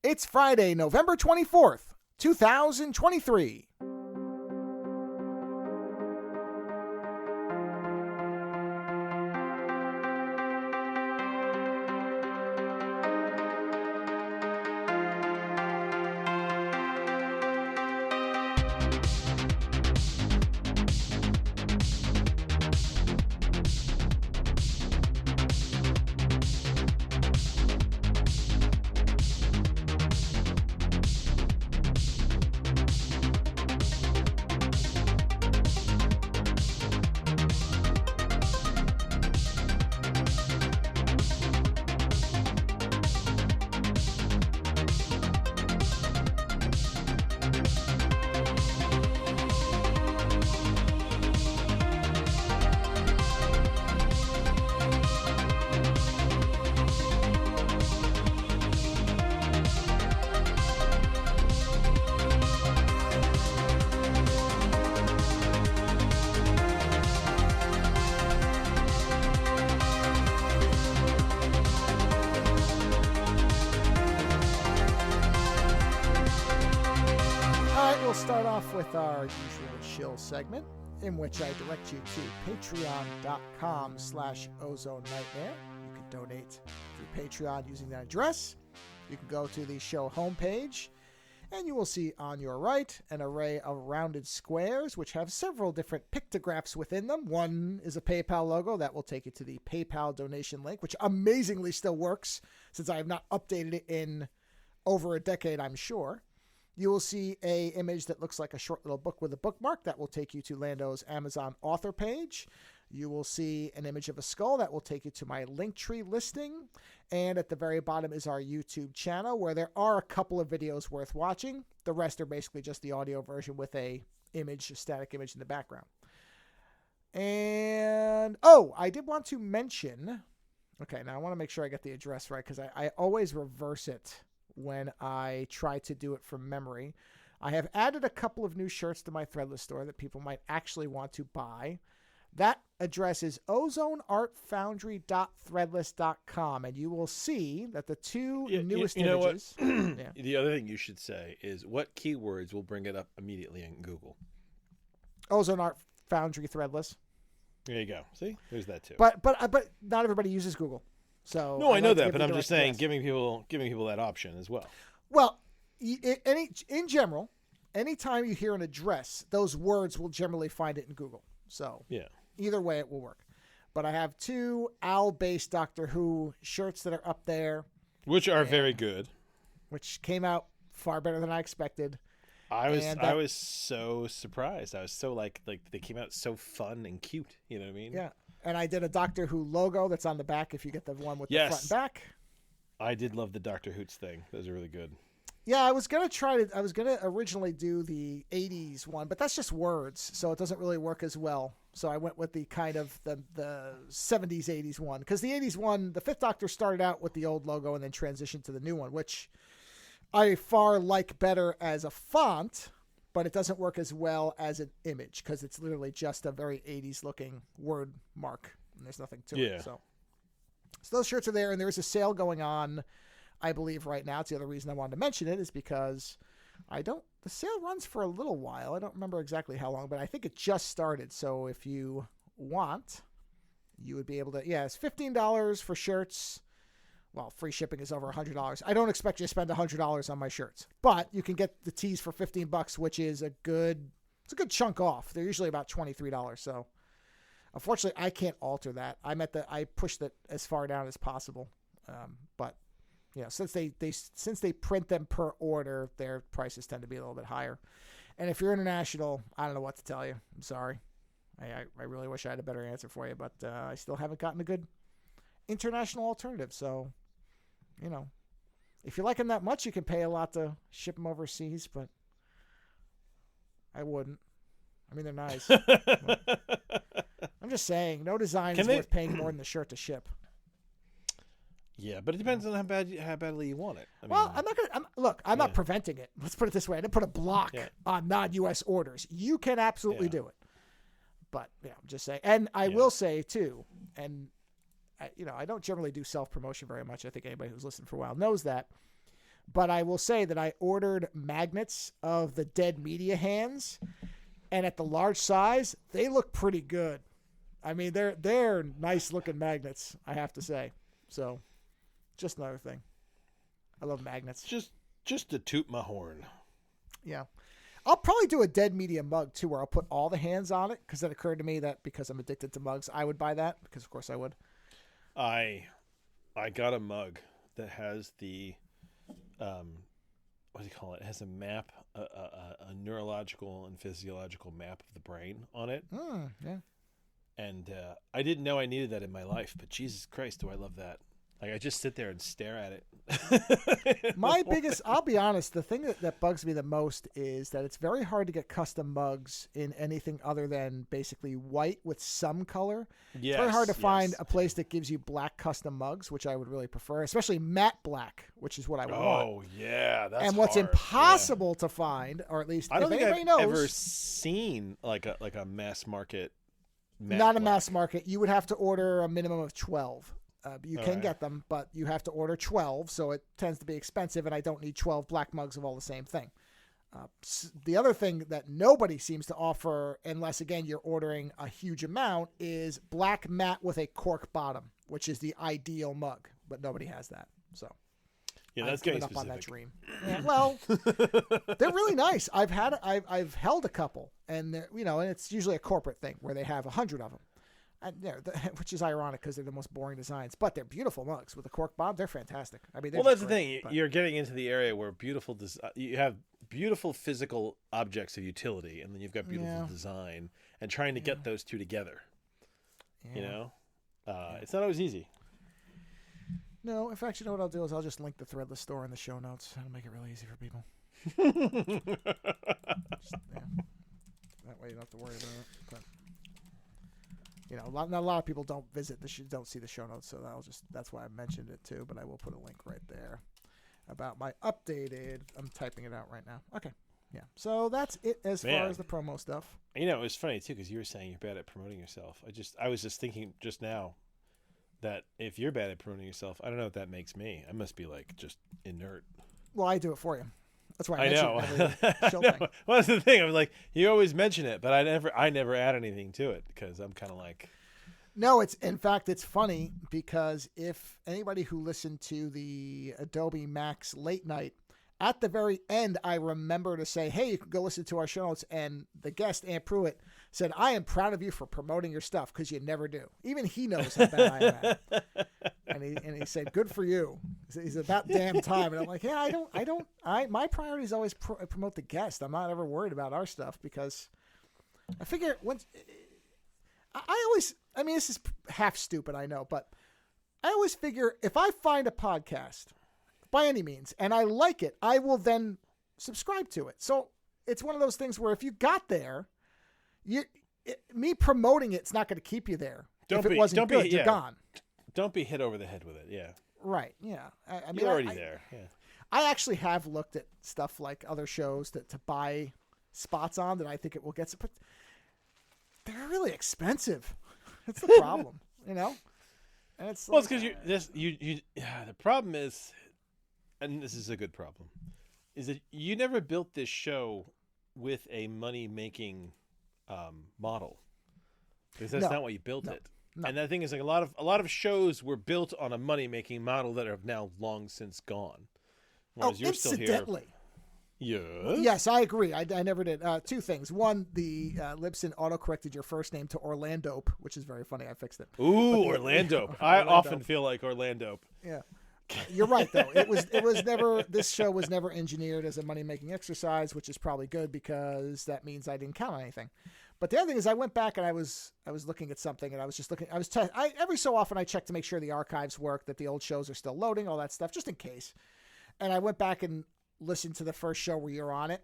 It's Friday, November 24th, 2023. With our usual shill segment, in which I direct you to patreon.com/Ozone Nightmare. You can donate through Patreon using that address. You can go to the show homepage, and you will see on your right an array of rounded squares, which have several different pictographs within them. One is a PayPal logo that will take you to the PayPal donation link, which amazingly still works, since I have not updated it in over a decade, I'm sure. You will see an image that looks like a short little book with a bookmark that will take you to Lando's Amazon author page. You will see an image of a skull that will take you to my Linktree listing. And at the very bottom is our YouTube channel, where there are a couple of videos worth watching. The rest are basically just the audio version with a static image in the background. And, I did want to mention, okay, now I want to make sure I get the address right, because I always reverse it when I try to do it from memory. I have added a couple of new shirts to my Threadless store that people might actually want to buy. That address is ozoneartfoundry.threadless.com, and you will see that the two newest images... Yeah. The other thing you should say is what keywords will bring it up immediately in Google. Ozone Art Foundry Threadless. There you go. See? There's that too. But not everybody uses Google. So no, I know that, but I'm just saying, giving people that option as well. Well, in general, anytime you hear an address, those words will generally find it in Google. So yeah, either way, it will work. But I have two owl-based Doctor Who shirts that are up there, which are very good, which came out far better than I expected. I was so surprised. I was so like they came out so fun and cute. You know what I mean? Yeah. And I did a Doctor Who logo that's on the back if you get the one with the front and back. I did love the Doctor Hoots thing. Those are really good. Yeah, I was going to originally do the 80s one, but that's just words, so it doesn't really work as well. So I went with the kind of the 70s, 80s one. Because the 80s one, the Fifth Doctor started out with the old logo and then transitioned to the new one, which I far like better as a font, but it doesn't work as well as an image because it's literally just a very 80s looking word mark and there's nothing to it. So those shirts are there, and there's a sale going on, I believe, right now. It's the other reason I wanted to mention it is because the sale runs for a little while. I don't remember exactly how long, but I think it just started. So if you want, you would be able to, it's $15 for shirts. Well, free shipping is over $100. I don't expect you to spend $100 on my shirts, but you can get the tees for $15, which is a good chunk off. They're usually about $23. So unfortunately I can't alter that. I pushed it as far down as possible. But since they print them per order, their prices tend to be a little bit higher. And if you're international, I don't know what to tell you. I'm sorry. I really wish I had a better answer for you, but I still haven't gotten a good international alternative. So, if you like them that much, you can pay a lot to ship them overseas, but I wouldn't. I mean, they're nice. I'm just saying, no design is worth paying more than the shirt to ship. Yeah, but it depends on how badly you want it. I'm not preventing it. Let's put it this way. I didn't put a block on non-U.S. orders. You can absolutely do it. But, I'm just saying. And I will say, too, and I don't generally do self-promotion very much. I think anybody who's listened for a while knows that. But I will say that I ordered magnets of the Dead Media hands, and at the large size, they look pretty good. I mean, they're nice looking magnets, I have to say. So, just another thing. I love magnets. Just to toot my horn. Yeah. I'll probably do a Dead Media mug, too, where I'll put all the hands on it, because it occurred to me that because I'm addicted to mugs, I would buy that, because of course I would. I got a mug that has the, what do you call it? It has a map, a neurological and physiological map of the brain on it. Yeah. And I didn't know I needed that in my life, but Jesus Christ, do I love that. Like, I just sit there and stare at it. I'll be honest, the thing that bugs me the most is that it's very hard to get custom mugs in anything other than basically white with some color. Yes, it's very hard to find a place that gives you black custom mugs, which I would really prefer, especially matte black, which is what I want. Oh, yeah, that's And what's hard. impossible to find, or at least I don't if think anybody I've knows, ever seen like a mass market matte not a black. mass market. You would have to order a minimum of 12. You can get them, but you have to order 12, so it tends to be expensive, and I don't need 12 black mugs of all the same thing. The other thing that nobody seems to offer, unless, again, you're ordering a huge amount, is black matte with a cork bottom, which is the ideal mug, but nobody has that. So Yeah, that's I've given getting up on that specific. dream. Yeah, well, they're really nice. I've held a couple, and and it's usually a corporate thing where they have 100 of them. And, which is ironic because they're the most boring designs, but they're beautiful mugs with a cork bottom. They're fantastic. I mean, Well, that's the thing. You're getting into the area where you have beautiful physical objects of utility, and then you've got beautiful design, and trying to get those two together. Yeah. It's not always easy. No, in fact, you know what I'll do is I'll just link the Threadless store in the show notes. That'll make it really easy for people. That way you don't have to worry about it. But, not a lot of people don't see the show notes, so that's why I mentioned it too. But I will put a link right there about my updated. I'm typing it out right now. Okay, yeah. So that's it as far as the promo stuff. It was funny too because you were saying you're bad at promoting yourself. I was just thinking just now that if you're bad at promoting yourself, I don't know what that makes me. I must be like just inert. Well, I do it for you. That's why I know. Thing. Well, that's the thing. I was like, you always mention it, but I never add anything to it because I'm kind of like. No, in fact, it's funny because if anybody who listened to the Adobe Max late night, at the very end, I remember to say, hey, you can go listen to our show notes. And the guest, Aunt Pruitt, said, I am proud of you for promoting your stuff because you never do. Even he knows how bad I am at it. And he said, good for you. He's about damn time. And I'm like, yeah, my priority is always promote the guest. I'm not ever worried about our stuff because I figure this is half stupid, I know, but I always figure if I find a podcast by any means and I like it, I will then subscribe to it. So it's one of those things where if you got there, me promoting it's not going to keep you there. If it wasn't good, you're gone. Don't be hit over the head with it. Yeah. Right. Yeah. I mean, you're already there. Yeah. I actually have looked at stuff like other shows to buy spots on that I think it will get, but they're really expensive. That's the problem, And it's well, it's because the problem is, and this is a good problem, is that you never built this show with a money-making model, because that's not what you built it. No. And the thing is, like a lot of shows were built on a money-making model that have now long since gone. Whereas you're incidentally. Still here. Yes, I agree. I never did. Two things. One, the Libsyn auto-corrected your first name to Orlandope, which is very funny. I fixed it. Ooh, Orlandope. I often feel like Orlandope. Yeah. You're right, though. It was never. This show was never engineered as a money-making exercise, which is probably good because that means I didn't count on anything. But the other thing is, I went back and I was looking at something, and I was just looking. Every so often I check to make sure the archives work, that the old shows are still loading, all that stuff, just in case. And I went back and listened to the first show where you're on it,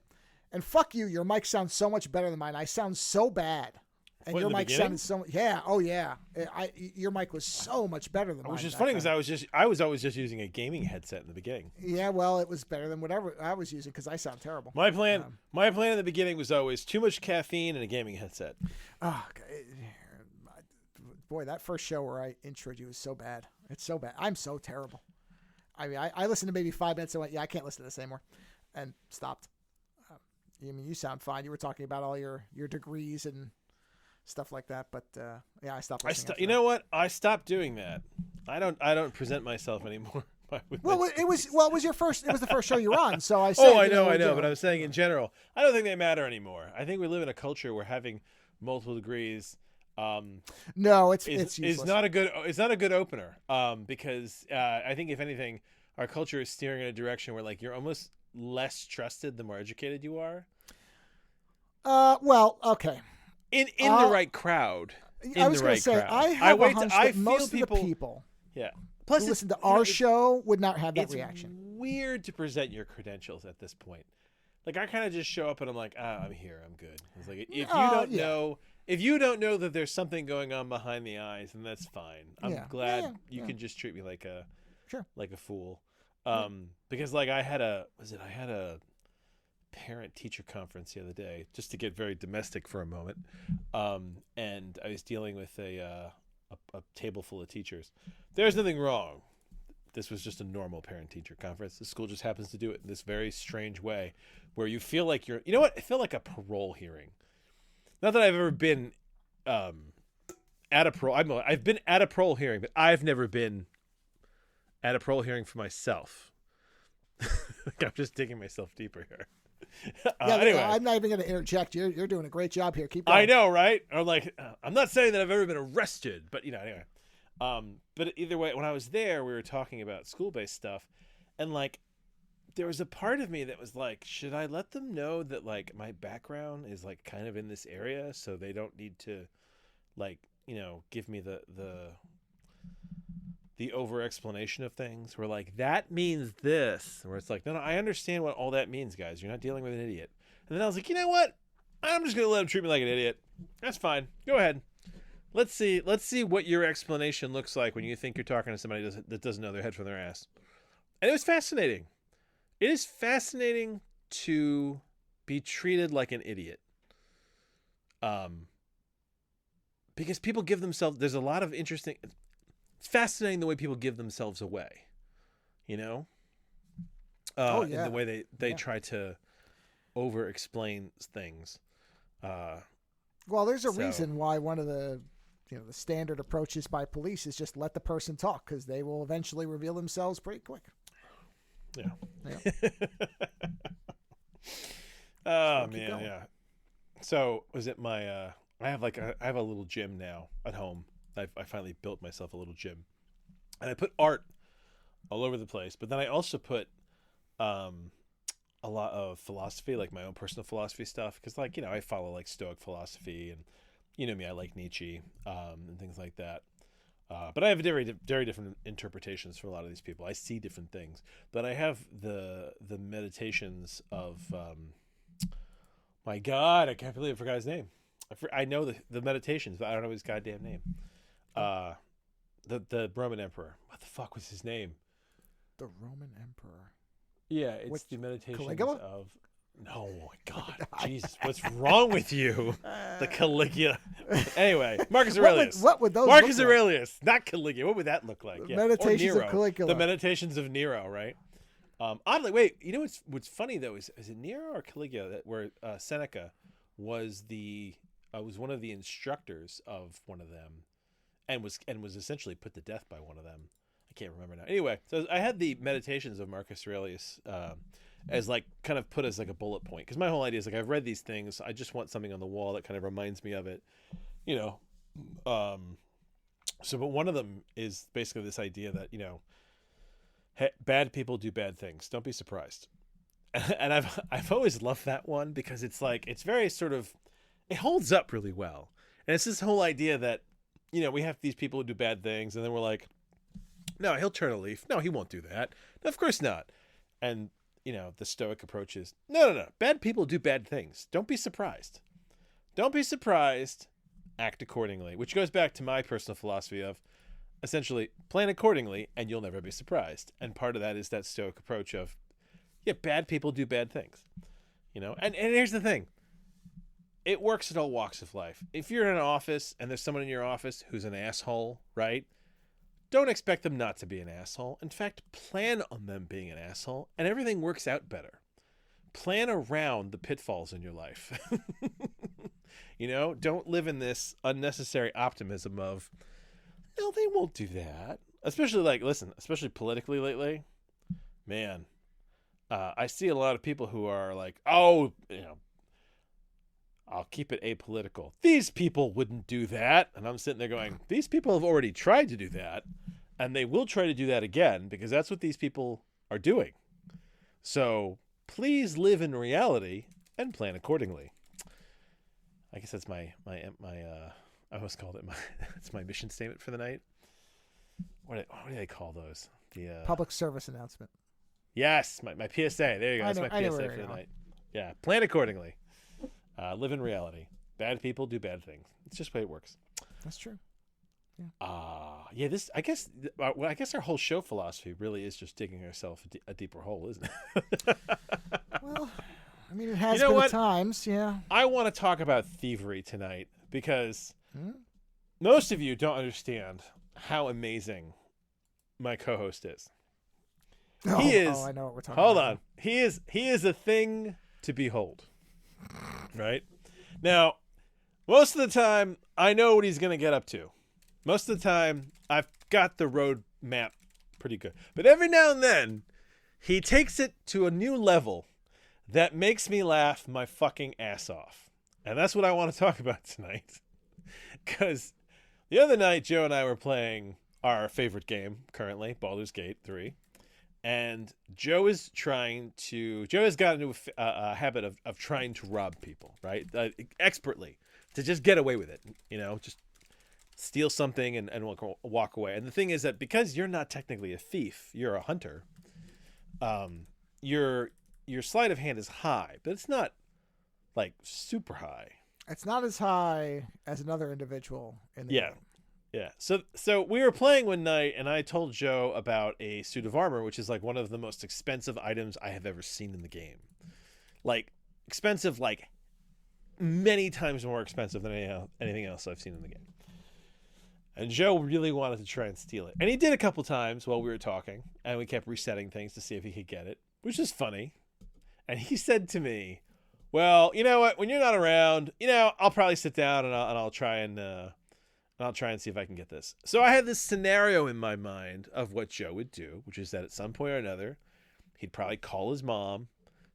and fuck you, your mic sounds so much better than mine. I sound so bad. And your mic sounded so your mic was so much better than mine. Which is funny because I was always just using a gaming headset in the beginning. Yeah, well, it was better than whatever I was using because I sound terrible. My plan in the beginning was always too much caffeine and a gaming headset. Oh, boy, that first show where I introed you was so bad. It's so bad. I'm so terrible. I mean, I listened to maybe 5 minutes and went, yeah, I can't listen to this anymore, and stopped. I mean, you sound fine. You were talking about all your degrees and stuff like that, but yeah, I stopped listening. You know what? I stopped doing that. I don't present myself anymore. Well, it was your first. It was the first show you were on, so I said. Oh, I know. But I was saying in general, I don't think they matter anymore. I think we live in a culture where having multiple degrees. No, it's useless. It's not a good opener. Because I think if anything, our culture is steering in a direction where like you're almost less trusted the more educated you are. Well, okay. In the right crowd. I was going to say, I have a hunch that most of the people Plus, who listen to our show would not have that reaction. It's weird to present your credentials at this point. Like, I kind of just show up and I'm like, I'm here, I'm good. It's like, if you don't know that there's something going on behind the eyes, then that's fine. I'm glad you can just treat me like a fool. Because like I had a parent-teacher conference the other day, just to get very domestic for a moment, and I was dealing with a table full of teachers. There's nothing wrong. This was just a normal parent-teacher conference. The school just happens to do it in this very strange way, where you feel like I feel like a parole hearing. Not that I've ever been at a parole. I've been at a parole hearing, but I've never been at a parole hearing for myself. I'm just digging myself deeper here. Anyway, I'm not even going to interject. You're doing a great job here. Keep going. I know, right? I'm like, I'm not saying that I've ever been arrested, but anyway. But either way, when I was there, we were talking about school-based stuff, and like, there was a part of me that was like, should I let them know that like my background is like kind of in this area, so they don't need to, like, give me the over explanation of things? Where like that means this, where it's like, no, I understand what all that means, guys. You're not dealing with an idiot. And then I was like, you know what? I'm just gonna let them treat me like an idiot. That's fine. Go ahead. Let's see what your explanation looks like when you think you're talking to somebody that doesn't know their head from their ass. And it was fascinating. It is fascinating to be treated like an idiot. Because people give themselves, there's a lot of interesting, it's fascinating the way people give themselves away, in the way they try to over explain things. Well, there's a reason why one of the the standard approaches by police is just let the person talk, because they will eventually reveal themselves pretty quick. Yeah. Oh man, yeah. So was it my? I have a little gym now at home. I finally built myself a little gym, and I put art all over the place. But then I also put a lot of philosophy, like my own personal philosophy stuff, because I follow like Stoic philosophy, and me, I like Nietzsche and things like that. But I have very, very different interpretations for a lot of these people. I see different things. But I have the meditations of my God, I can't believe I forgot his name. I know the meditations, but I don't know his goddamn name. The Roman emperor. What the fuck was his name? The Roman emperor. Yeah, it's the meditations Caligula? of. No, my God, Jesus, what's wrong with you? The Caligula. Anyway, Marcus Aurelius. What would those Marcus look Aurelius, not Caligula. What would that look like? Yeah. Meditations of Caligula. The Meditations of Nero, right? Oddly, wait. What's funny though is it Nero or Caligula where Seneca was was one of the instructors of one of them, and was essentially put to death by one of them. I can't remember now. Anyway, so I had the Meditations of Marcus Aurelius as like kind of put as like a bullet point, because my whole idea is like I've read these things, I just want something on the wall that kind of reminds me of it, So, but one of them is basically this idea that bad people do bad things. Don't be surprised. And I've always loved that one, because it's like it's very sort of, it holds up really well. And it's this whole idea that we have these people who do bad things, and then we're like, no, he'll turn a leaf. No, he won't do that. No, of course not. And the Stoic approach is, no. Bad people do bad things. Don't be surprised. Don't be surprised. Act accordingly. Which goes back to my personal philosophy of, essentially, plan accordingly and you'll never be surprised. And part of that is that Stoic approach of, bad people do bad things. And here's the thing. It works at all walks of life. If you're in an office and there's someone in your office who's an asshole, right? don't expect them not to be an asshole. In fact, plan on them being an asshole, and everything works out better. Plan around the pitfalls in your life. Don't live in this unnecessary optimism of, no, they won't do that. Especially politically lately, man, I see a lot of people who are like, oh, I'll keep it apolitical. These people wouldn't do that. And I'm sitting there going, these people have already tried to do that, and they will try to do that again, because that's what these people are doing. So please live in reality and plan accordingly. I guess that's my I almost called it it's my mission statement for the night. What do they call those? The public service announcement. Yes, my PSA. There you go. That's my PSA for the night. Yeah, plan accordingly. Live in reality. Bad people do bad things. It's just the way it works. That's true. Yeah. This I guess our whole show philosophy really is just digging ourselves a deeper hole, isn't it? Well, I mean, it has been at times. Yeah. I want to talk about thievery tonight because most of you don't understand how amazing my co-host is. He is. I know what we're talking hold about. on. He is a thing to behold. Right? Now, most of the time, I know what he's going to get up to. Most of the time, I've got the road map pretty good. But every now and then, he takes it to a new level that makes me laugh my fucking ass off. And that's what I want to talk about tonight. Because the other night, Joe and I were playing our favorite game currently, Baldur's Gate 3. And Joe has gotten into a habit of trying to rob people, right? Expertly, to just get away with it. Just steal something and walk away. And the thing is that because you're not technically a thief, you're a hunter, your sleight of hand is high, but it's not like super high. It's not as high as another individual in the game. Yeah. So we were playing one night, and I told Joe about a suit of armor, which is like one of the most expensive items I have ever seen in the game. Like expensive, like many times more expensive than anything else I've seen in the game. And Joe really wanted to try and steal it. And he did a couple times while we were talking, and we kept resetting things to see if he could get it, which is funny. And he said to me, well, you know what? When you're not around, I'll probably sit down and I'll try and see if I can get this. So I had this scenario in my mind of what Joe would do, which is that at some point or another, he'd probably call his mom,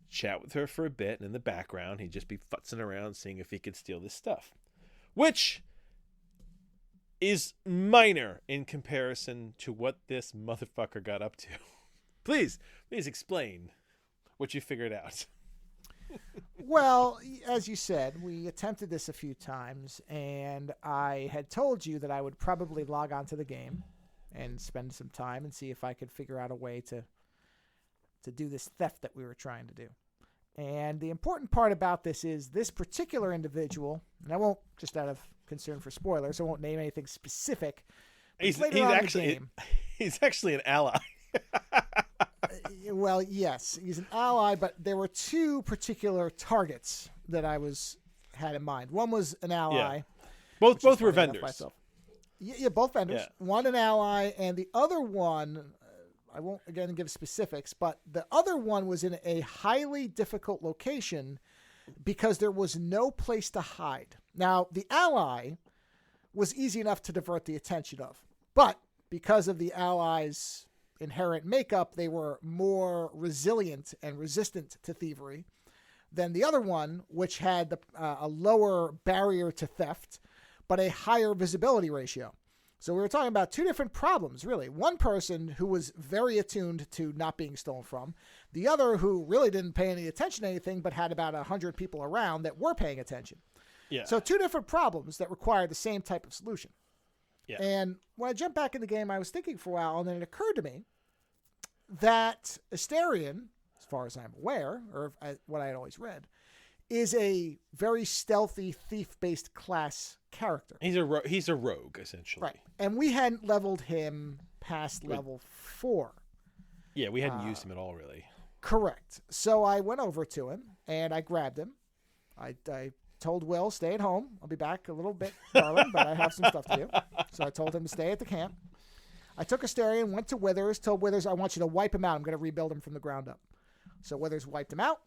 chat with her for a bit, and in the background, he'd just be futzing around seeing if he could steal this stuff, which is minor in comparison to what this motherfucker got up to. Please explain what you figured out. Well, as you said, we attempted this a few times, and I had told you that I would probably log on to the game and spend some time and see if I could figure out a way to do this theft that we were trying to do. And the important part about this is this particular individual, and I won't, just out of concern for spoilers, I won't name anything specific. He's actually an ally. Well, yes, he's an ally, but there were two particular targets that I had in mind. One was an ally. Yeah. Both were vendors. Yeah, both vendors. Yeah. One an ally, and the other one, I won't again give specifics, but the other one was in a highly difficult location because there was no place to hide. Now, the ally was easy enough to divert the attention of, but because of the ally's inherent makeup, they were more resilient and resistant to thievery than the other one, which had a lower barrier to theft, but a higher visibility ratio. So we were talking about two different problems, really. One person who was very attuned to not being stolen from, the other who really didn't pay any attention to anything, but had about 100 people around that were paying attention. Yeah. So two different problems that required the same type of solution. Yeah. And when I jumped back in the game, I was thinking for a while, and then it occurred to me that Asterion, as far as I'm aware, or what I had always read, is a very stealthy, thief-based class character. He's a rogue, essentially. Right. And we hadn't leveled him past level 4. Yeah, we hadn't used him at all, really. Correct. So I went over to him, and I grabbed him. I told Will, stay at home. I'll be back a little bit, darling, but I have some stuff to do. So I told him to stay at the camp. I took Asterion, went to Withers, told Withers, I want you to wipe him out. I'm going to rebuild him from the ground up. So Withers wiped him out.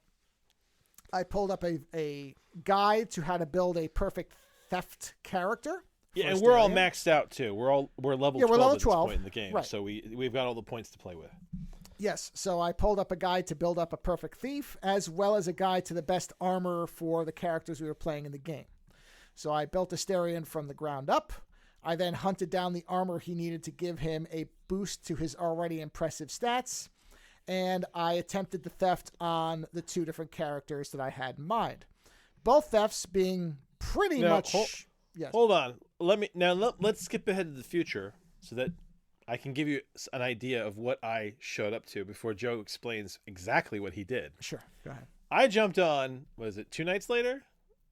I pulled up a guide to how to build a perfect theft character. Yeah, and we're all maxed out too. We're level 12 level at this 12. point in the game, right. So we've got all the points to play with. Yes, so I pulled up a guide to build up a perfect thief, as well as a guide to the best armor for the characters we were playing in the game. So I built Asterion from the ground up. I then hunted down the armor he needed to give him a boost to his already impressive stats, and I attempted the theft on the 2 different characters that I had in mind. Both thefts being pretty much... Yes. Hold on. Let's skip ahead to the future so that I can give you an idea of what I showed up to before Joe explains exactly what he did. Sure. Go ahead. I jumped on, was it 2 nights later?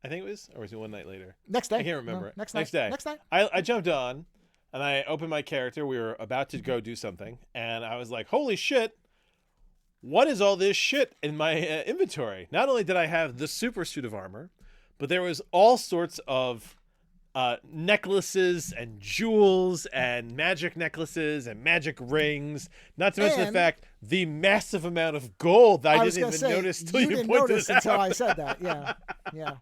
I think it was, or was it 1 night later? Next day. I can't remember. No, next day. Next night. I jumped on and I opened my character. We were about to go do something. And I was like, holy shit. What is all this shit in my inventory? Not only did I have the super suit of armor, but there was all sorts of necklaces and jewels and magic necklaces and magic rings. Not to mention the fact the massive amount of gold that I didn't even notice till you pointed it out. Until I said that. Yeah.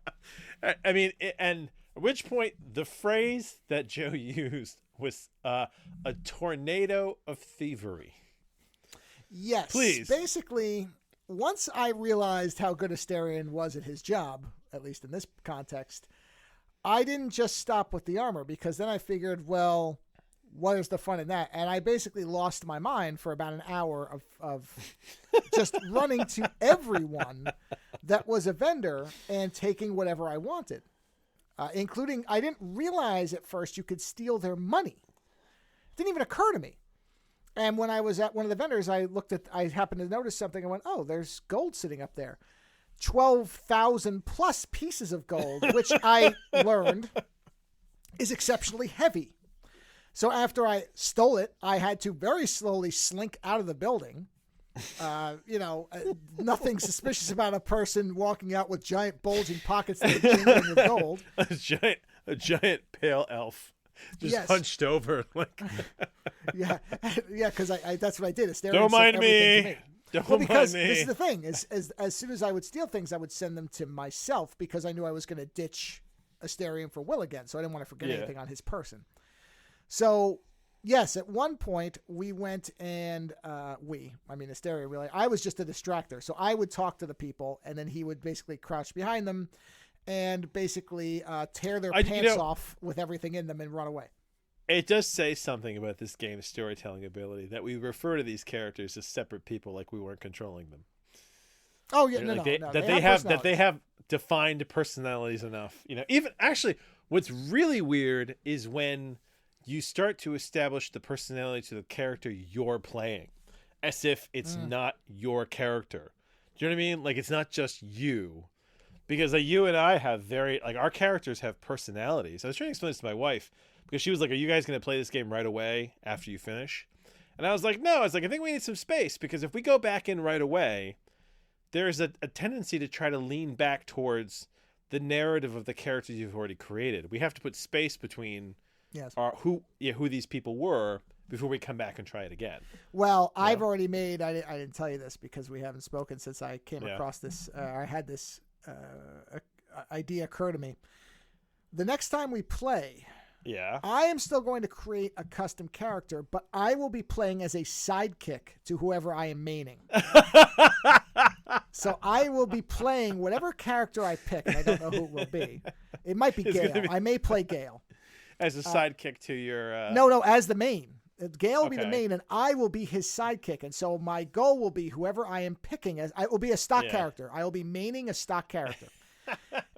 I mean, and at which point the phrase that Joe used was a tornado of thievery. Yes. Please. Basically, once I realized how good Asterion was at his job, at least in this context, I didn't just stop with the armor, because then I figured, well, what is the fun in that? And I basically lost my mind for about an hour of just running to everyone that was a vendor and taking whatever I wanted, including, I didn't realize at first you could steal their money. It didn't even occur to me. And when I was at one of the vendors, I happened to notice something. I went, oh, there's gold sitting up there. 12,000 plus pieces of gold, which I learned is exceptionally heavy. So after I stole it, I had to very slowly slink out of the building. Nothing suspicious about a person walking out with giant bulging pockets that are jingling with gold. A giant pale elf. Just hunched over. Like yeah, because I that's what I did. Don't mind me. Because this is the thing, is as soon as I would steal things, I would send them to myself, because I knew I was going to ditch Asterion for Will again, so I didn't want to forget anything on his person. So, yes, at one point, we went and, Asterion, really, I was just a distractor, so I would talk to the people, and then he would basically crouch behind them and basically tear their pants off with everything in them and run away. It does say something about this game's storytelling ability that we refer to these characters as separate people, like we weren't controlling them. Oh yeah, that they have defined personalities enough. Even actually, what's really weird is when you start to establish the personality to the character you're playing, as if it's not your character. Do you know what I mean? Like, it's not just you, because you and I have our characters have personalities. I was trying to explain this to my wife, because she was like, are you guys going to play this game right away after you finish? And I was like, no. I think we need some space, because if we go back in right away, there's a tendency to try to lean back towards the narrative of the characters you've already created. We have to put space between who these people were before we come back and try it again. Well, I've already made, I didn't tell you this because we haven't spoken since I came across this. I had this idea occur to me. The next time we play... Yeah. I am still going to create a custom character, but I will be playing as a sidekick to whoever I am maining. So I will be playing whatever character I pick, and I don't know who it will be. It might be Gale. I may play Gale. As a sidekick to your... No, as the main. Gale will be the main, and I will be his sidekick. And so my goal will be whoever I am picking, I will be a stock character. I will be maining a stock character.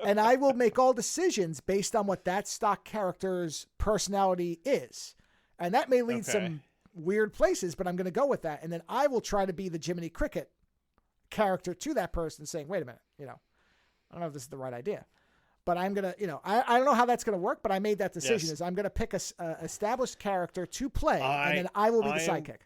And I will make all decisions based on what that stock character's personality is. And that may lead some weird places, but I'm going to go with that. And then I will try to be the Jiminy Cricket character to that person, saying, wait a minute, I don't know if this is the right idea. But I'm going to, I don't know how that's going to work, but I made that decision is I'm going to pick a established character to play, and then I will be the sidekick.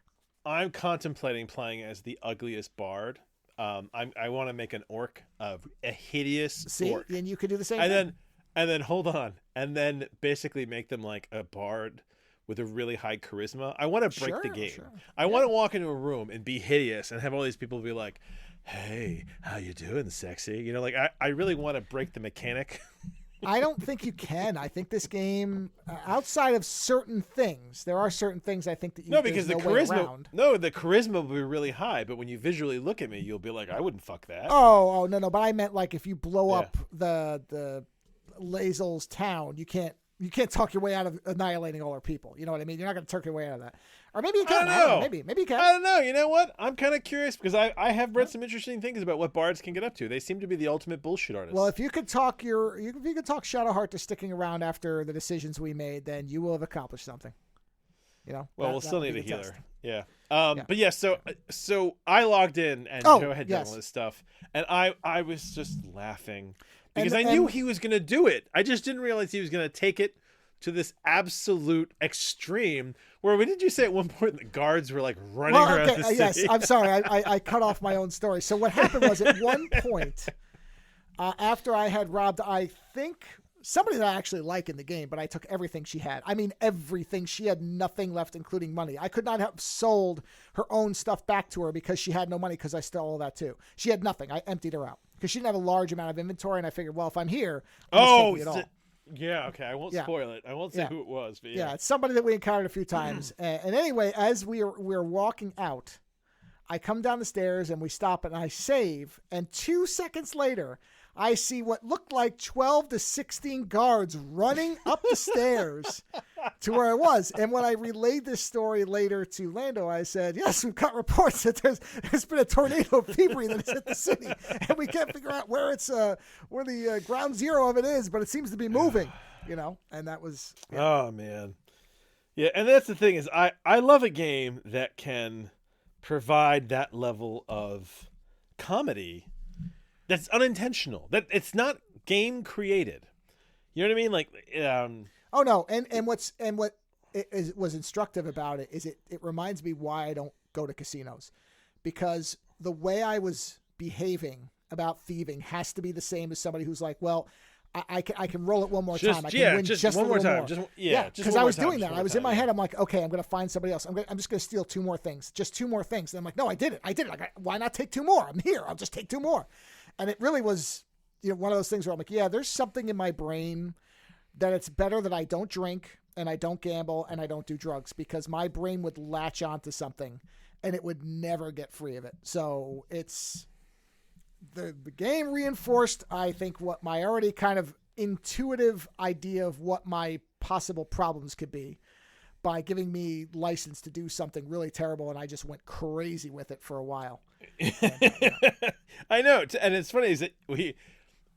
I'm contemplating playing as the ugliest bard. I want to make an orc, a hideous orc. And you could do the same thing. And then hold on, and then basically make them like a bard with a really high charisma. I want to break the Sure, game. sure. I want to walk into a room and be hideous and have all these people be like, "Hey, how you doing, sexy?" You know, like I really want to break the mechanic. I don't think you can. I think this game, outside of certain things, there are certain things I think that you No, because the there's no way charisma. around. No, the charisma will be really high, but when you visually look at me, you'll be like, "I wouldn't fuck that." Oh, no. But I meant like if you blow Yeah. up the Lazel's town, you can't talk your way out of annihilating all our people. You know what I mean? You're not going to talk your way out of that. Or maybe you can. I don't know. Maybe you can. I don't know. You know what? I'm kind of curious because I have read some interesting things about what bards can get up to. They seem to be the ultimate bullshit artists. Well, if you could talk Shadowheart to sticking around after the decisions we made, then you will have accomplished something. You know. Well, we'll still need a healer. Test. Yeah. Yeah. But yeah. So I logged in and Joe had done yes. all this stuff, and I was just laughing because And- I knew and- he was going to do it. I just didn't realize he was going to take it to this absolute extreme. Where what did you say at one point the guards were like running around the city? Yes, I'm sorry. I cut off my own story. So what happened was at one point, after I had robbed, I think, somebody that I actually like in the game, but I took everything she had. I mean, everything. She had nothing left, including money. I could not have sold her own stuff back to her because she had no money because I stole all that too. She had nothing. I emptied her out because she didn't have a large amount of inventory, and I figured, well, if I'm here, I'm just taking it all. Yeah, okay. I won't spoil it. I won't say who it was, but yeah, it's somebody that we encountered a few times. And anyway, as we're walking out, I come down the stairs and we stop and I save. And 2 seconds later, I see what looked like 12 to 16 guards running up the stairs to where I was. And when I relayed this story later to Lando, I said, yes, we've got reports that there's been a tornado of thievery that has hit the city. And we can't figure out where where the ground zero of it is, but it seems to be moving, you know? And that was... Yeah. Oh, man. Yeah, and that's the thing is I love a game that can provide that level of comedy that's unintentional. That it's not game created. You know what I mean? Like, oh no, and what was instructive about it is it reminds me why I don't go to casinos, because the way I was behaving about thieving has to be the same as somebody who's like, well, I can roll it one more time. I can win just one a more little time. more. Because I was doing that. I was in my head. I'm like, okay, I'm going to find somebody else. I'm just going to steal 2 more things, just 2 more things. And I'm like, no, I did it. Like, why not take 2 more? I'm here. I'll just take 2 more. And it really was, one of those things where I'm like, yeah, there's something in my brain that it's better that I don't drink and I don't gamble and I don't do drugs, because my brain would latch onto something and it would never get free of it. So it's the game reinforced, I think, what my already kind of intuitive idea of what my possible problems could be by giving me license to do something really terrible. And I just went crazy with it for a while. I know, and it's funny is that we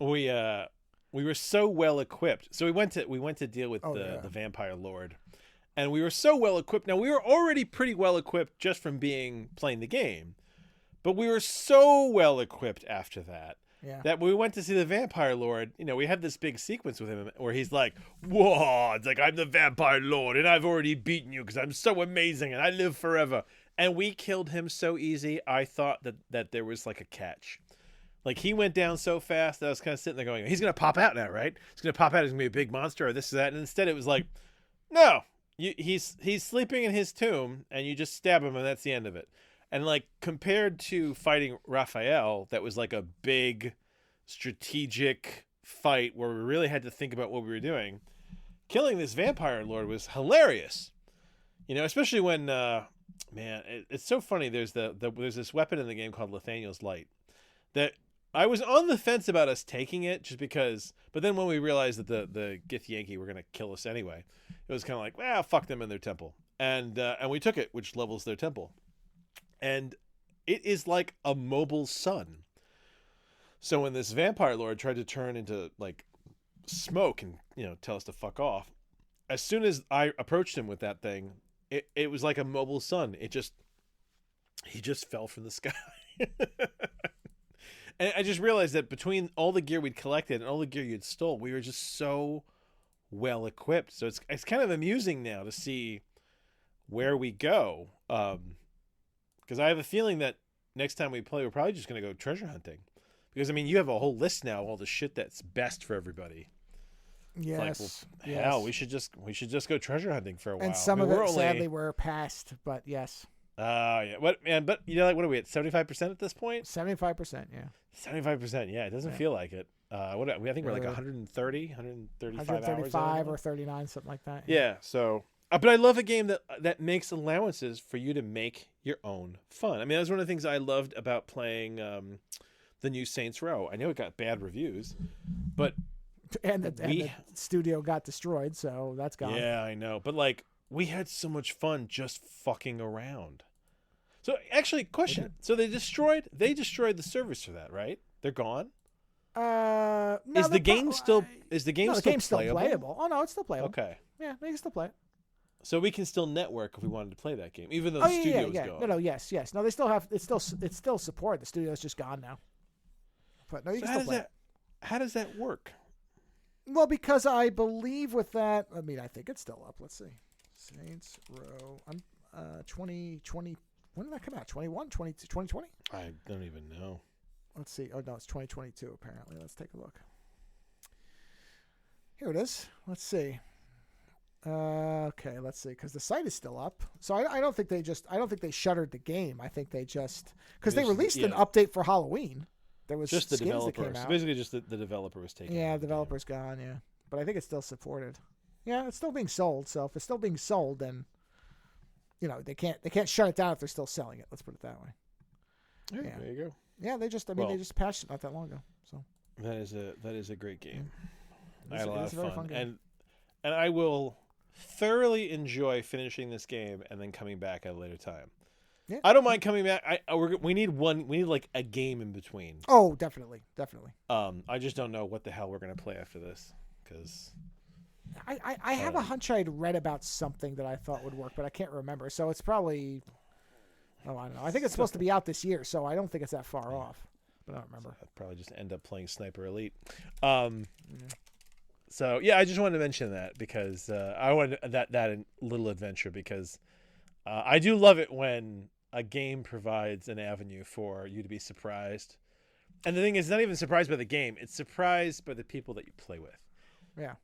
were so well equipped. So we went to deal with the vampire lord, and we were so well equipped. Now we were already pretty well equipped just from playing the game, but we were so well equipped after that. Yeah. That when we went to see the vampire lord, we had this big sequence with him where he's like, "Whoa!" It's like, "I'm the vampire lord, and I've already beaten you because I'm so amazing and I live forever." And we killed him so easy. I thought that there was like a catch. Like, he went down so fast that I was kind of sitting there going, he's going to pop out now, right? He's going to pop out. He's going to be a big monster or this or that. And instead it was like, no, he's sleeping in his tomb and you just stab him and that's the end of it. And like, compared to fighting Raphael, that was like a big strategic fight where we really had to think about what we were doing. Killing this vampire lord was hilarious. Especially when... man, it's so funny. There's there's this weapon in the game called Nathaniel's Light that I was on the fence about us taking it just because, but then when we realized that the Gith Yankee were going to kill us anyway, it was kind of like, well, fuck them in their temple. And we took it, which levels their temple. And it is like a mobile sun. So when this vampire lord tried to turn into like smoke and, tell us to fuck off, as soon as I approached him with that thing, it was like a mobile sun. He just fell from the sky. And I just realized that between all the gear we'd collected and all the gear you'd stole, we were just so well equipped. So it's kind of amusing now to see where we go. Because I have a feeling that next time we play, we're probably just going to go treasure hunting. Because, you have a whole list now of all the shit that's best for everybody. Yes. Hell, we should just go treasure hunting for a while. And some of it, sadly, were passed, but yes. Yeah. What man? But what are we at? 75% at this point? 75%. Yeah. 75%. Yeah, it doesn't feel like it. I think we're like 135 135 or 39, something like that. Yeah. So, but I love a game that makes allowances for you to make your own fun. I mean, that's one of the things I loved about playing the new Saints Row. I know it got bad reviews, but and the studio got destroyed, so that's gone. Yeah, I know. But like, we had so much fun just fucking around. So actually, question. So they destroyed the servers for that, right? They're gone? No, is the game still playable? Oh no, it's still playable. Okay. Yeah, they can still play it. So we can still network if we wanted to play that game, even though the studio's gone. No, yes. No, they still have it's still support. The studio's just gone now. But no, you can still play it. How does that work? Well, because I believe with that, I mean, I think it's still up. Let's see. Saints Row. 2020. When did that come out? 2020? I don't even know. Let's see. Oh, no, it's 2022, apparently. Let's take a look. Here it is. Let's see. Okay, let's see. Because the site is still up. So I don't think they shuttered the game. I think they just... Because they released an update for Halloween. There was just the skins developer. that came out. So basically, just the developer was taken. Yeah, the developer's gone. Yeah, but I think it's still supported. Yeah, it's still being sold. So if it's still being sold, then they can't shut it down if they're still selling it. Let's put it that way. Yeah. There you go. Yeah, they just patched it not that long ago. So that is a great game. Yeah. I had a lot of fun and I will thoroughly enjoy finishing this game and then coming back at a later time. Yeah. I don't mind coming back. We need like a game in between. Oh, definitely. I just don't know what the hell we're gonna play after this because I have a hunch I'd read about something that I thought would work, but I can't remember. So it's probably I don't know. I think it's supposed to be out this year, so I don't think it's that far off. But I don't remember. So I'd probably just end up playing Sniper Elite. So yeah, I just wanted to mention that because I wanted that little adventure because I do love it when a game provides an avenue for you to be surprised. And the thing is, it's not even surprised by the game; it's surprised by the people that you play with. Yeah,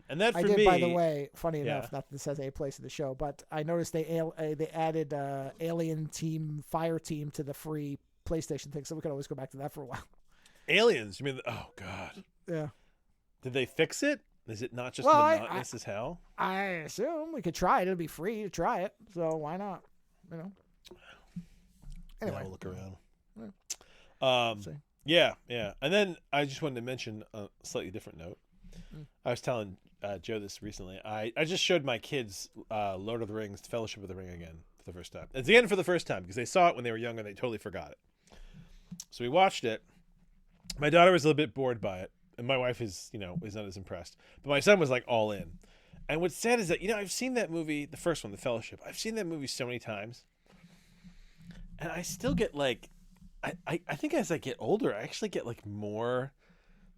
and that for me. I did, me, by the way. Funny enough, not that this has a place in the show, but I noticed they added Alien Team Fire Team to the free PlayStation thing, so we could always go back to that for a while. Aliens? You mean? Oh God. Yeah. Did they fix it? Is it not just monotonous as hell? I assume we could try it. It'll be free to try it, so why not? Anyway, we'll look around. Yeah. Yeah. And then I just wanted to mention a slightly different note. I was telling Joe this recently. I just showed my kids Lord of the Rings, Fellowship of the Ring again for the first time. It's again for the first time because they saw it when they were younger and they totally forgot it. So we watched it. My daughter was a little bit bored by it, and my wife is not as impressed. But my son was like all in. And what's sad is that I've seen that movie, the first one, The Fellowship. I've seen that movie so many times, and I still get like, I think as I get older, I actually get like more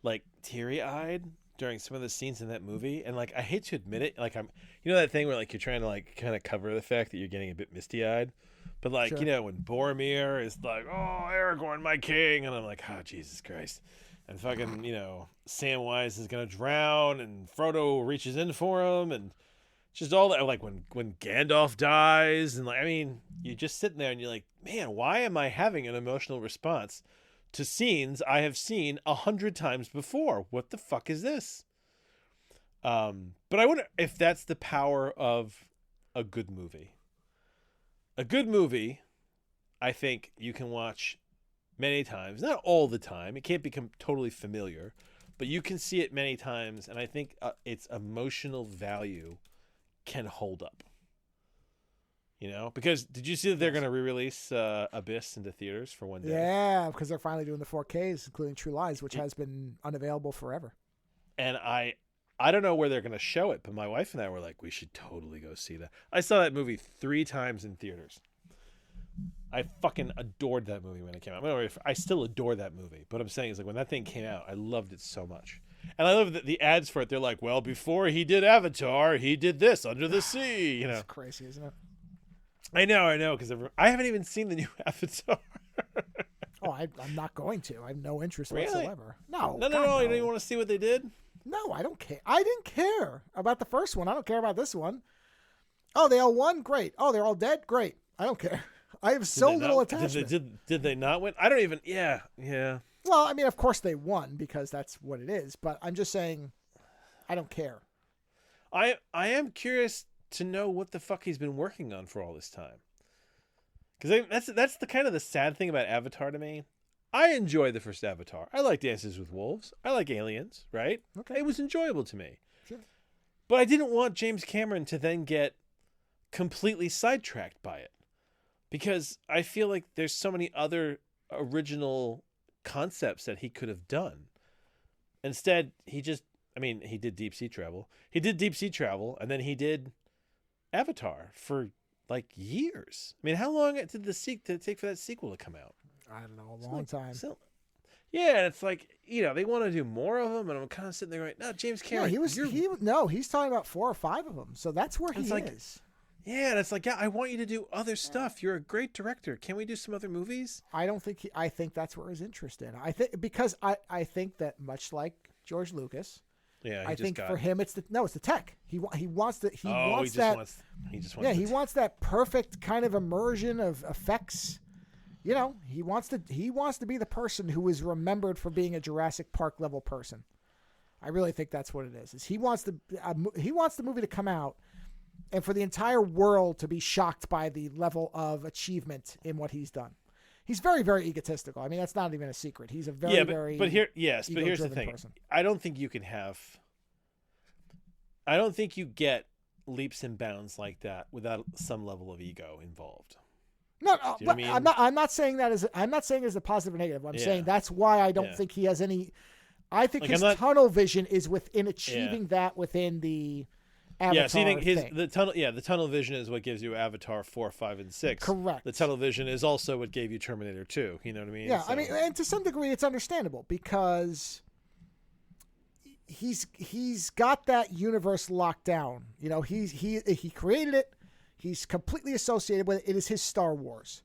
like teary-eyed during some of the scenes in that movie. And like, I hate to admit it, like I'm, that thing where like you're trying to like kind of cover the fact that you're getting a bit misty-eyed. But like, sure. When Boromir is like, "Oh, Aragorn, my king," and I'm like, "Oh, Jesus Christ." And fucking, Samwise is gonna drown, and Frodo reaches in for him, and just all that. Like when Gandalf dies, and like, I mean, you're just sitting there and you're like, man, why am I having an emotional response to scenes I have seen 100 times before? What the fuck is this? But I wonder if that's the power of a good movie. A good movie, I think you can watch many times, not all the time. It can't become totally familiar, but you can see it many times, and I think its emotional value can hold up. Because did you see that they're going to re-release Abyss into theaters for one day? Yeah, because they're finally doing the 4Ks, including True Lies, which has been unavailable forever. And I don't know where they're going to show it, but my wife and I were like, we should totally go see that. I saw that movie 3 times in theaters. I fucking adored that movie when it came out. I still adore that movie. But what I'm saying is, like, when that thing came out, I loved it so much. And I love the ads for it. They're like, well, before he did Avatar, he did this, Under the Sea. It's crazy, isn't it? I know, because I haven't even seen the new Avatar. Oh, I'm not going to. I have no interest really? whatsoever. No. You don't even want to see what they did? No, I don't care. I didn't care about the first one. I don't care about this one. Oh, they all won? Great. Oh, they're all dead? Great. I don't care. I have so little attachment. Did they not win? I don't even. Yeah. Well, I mean, of course they won because that's what it is. But I'm just saying, I don't care. I am curious to know what the fuck he's been working on for all this time. Because that's the kind of the sad thing about Avatar to me. I enjoy the first Avatar. I like Dances with Wolves. I like Aliens, right? Okay. It was enjoyable to me. Sure. But I didn't want James Cameron to then get completely sidetracked by it. Because I feel like there's so many other original concepts that he could have done. Instead, he did deep sea travel. He did deep sea travel, and then he did Avatar for like years. I mean, how long did it take for that sequel to come out? I don't know, a long time. Yeah, it's like, they want to do more of them, and I'm kind of sitting there going, no, James Cameron. Yeah, he's talking about 4 or 5 of them, so that's where he is. Yeah, and it's like, yeah, I want you to do other stuff. You're a great director. Can we do some other movies? I think that's where his interest in. I think that much like George Lucas. Yeah, I think for him it's the tech. He wants that. He wants that perfect kind of immersion of effects. He wants to be the person who is remembered for being a Jurassic Park level person. I really think that's what it is. He wants the movie to come out and for the entire world to be shocked by the level of achievement in what he's done. He's very, very egotistical. I mean, that's not even a secret. He's a very, but here's the thing. Person. I don't think you get leaps and bounds like that without some level of ego involved. No, but I mean? I'm not saying that as a positive or negative. I'm saying that's why I don't think he has any. I think his tunnel vision is within achieving that within the Avatar. Yeah, so you think the tunnel vision is what gives you Avatar 4, 5, and 6. Correct. The tunnel vision is also what gave you Terminator 2. You know what I mean? Yeah, so. I mean, and to some degree, it's understandable because he's got that universe locked down. He created it. He's completely associated with it. It is his Star Wars.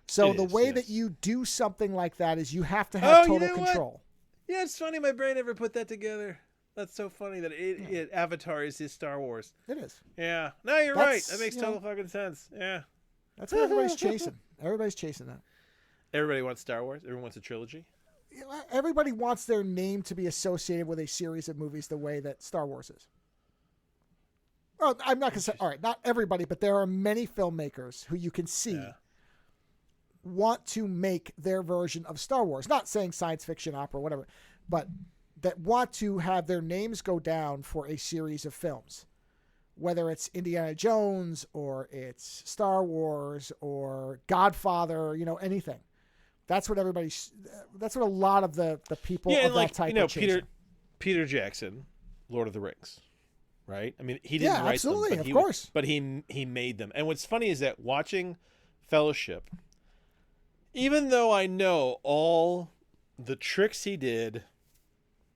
So the way that you do something like that is you have to have total control. What? Yeah, it's funny. My brain never put that together. That's so funny that Avatar is his Star Wars. It is. Yeah. No, you're right. That makes total fucking sense. Yeah. That's what everybody's chasing. Everybody's chasing that. Everybody wants Star Wars. Everyone wants a trilogy. Everybody wants their name to be associated with a series of movies the way that Star Wars is. Well, I'm not going to say, all right, not everybody, but there are many filmmakers who you can see want to make their version of Star Wars. Not saying science fiction, opera, whatever, but that want to have their names go down for a series of films. Whether it's Indiana Jones or it's Star Wars or Godfather, anything. That's what that's what a lot of the people of that type are chasing. Peter Jackson, Lord of the Rings. Right? I mean, he didn't write them. Absolutely, of course. But he made them. And what's funny is that watching Fellowship, even though I know all the tricks he did,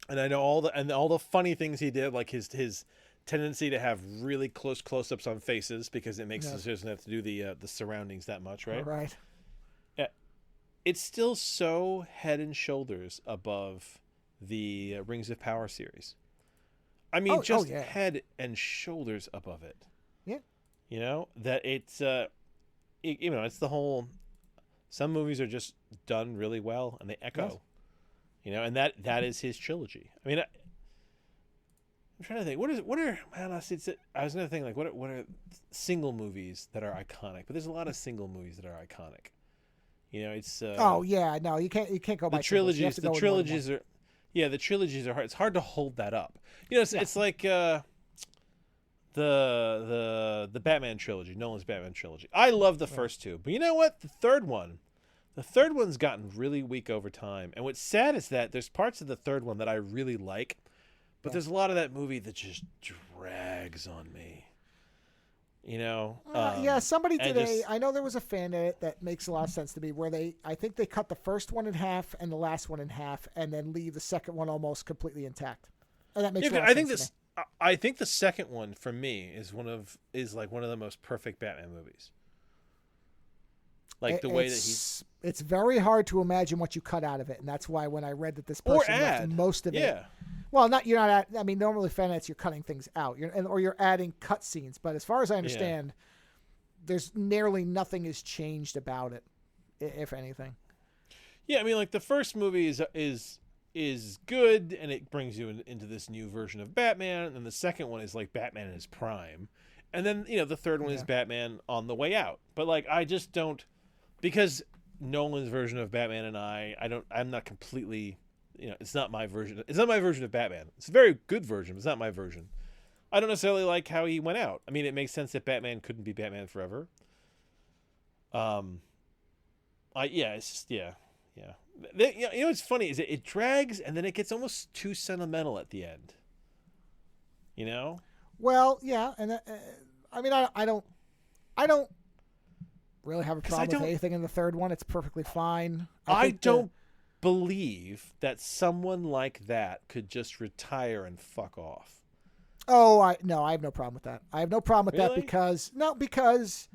and I know all the funny things he did, like his tendency to have really close-ups on faces because it makes he doesn't have to do the surroundings that much, right? Right. Yeah. It's still so head and shoulders above the Rings of Power series. I mean, head and shoulders above it. Yeah. That it's, it's the whole, some movies are just done really well and they echo, and that is his trilogy. I mean, I'm trying to think, I was going to think, like, what are single movies that are iconic? But there's a lot of single movies that are iconic. It's, no, you can't go by trilogies. The trilogies are, the trilogies are hard. It's hard to hold that up. It's like the Batman trilogy, Nolan's Batman trilogy. I love the first two, but you know what? The third one's gotten really weak over time. And what's sad is that there's parts of the third one that I really like, but there's a lot of that movie that just drags on me. Somebody did I know there was a fan edit that makes a lot of sense to me where I think they cut the first one in half and the last one in half and then leave the second one almost completely intact. And that makes a lot of sense to me. I think the second one for me is one of the most perfect Batman movies. Like the way that it's very hard to imagine what you cut out of it, and that's why when I read that this person left most of it. Well, not you're not. I mean, normally fan edits you're cutting things out, or you're adding cut scenes. But as far as I understand, there's nearly nothing is changed about it, if anything. Yeah, I mean, like the first movie is good, and it brings you into this new version of Batman, and the second one is like Batman in his prime, and then the third one is Batman on the way out. But like, I just don't, because Nolan's version of Batman and I'm not completely. It's not my version. It's not my version of Batman. It's a very good version, but it's not my version. I don't necessarily like how he went out. I mean, it makes sense that Batman couldn't be Batman forever. It's just yeah. What's funny is it drags and then it gets almost too sentimental at the end. Well, yeah, and I mean, I don't really have a problem with anything in the third one. It's perfectly fine. I don't believe that someone like that could just retire and fuck off. Oh, I have no problem with that. I have no problem with that because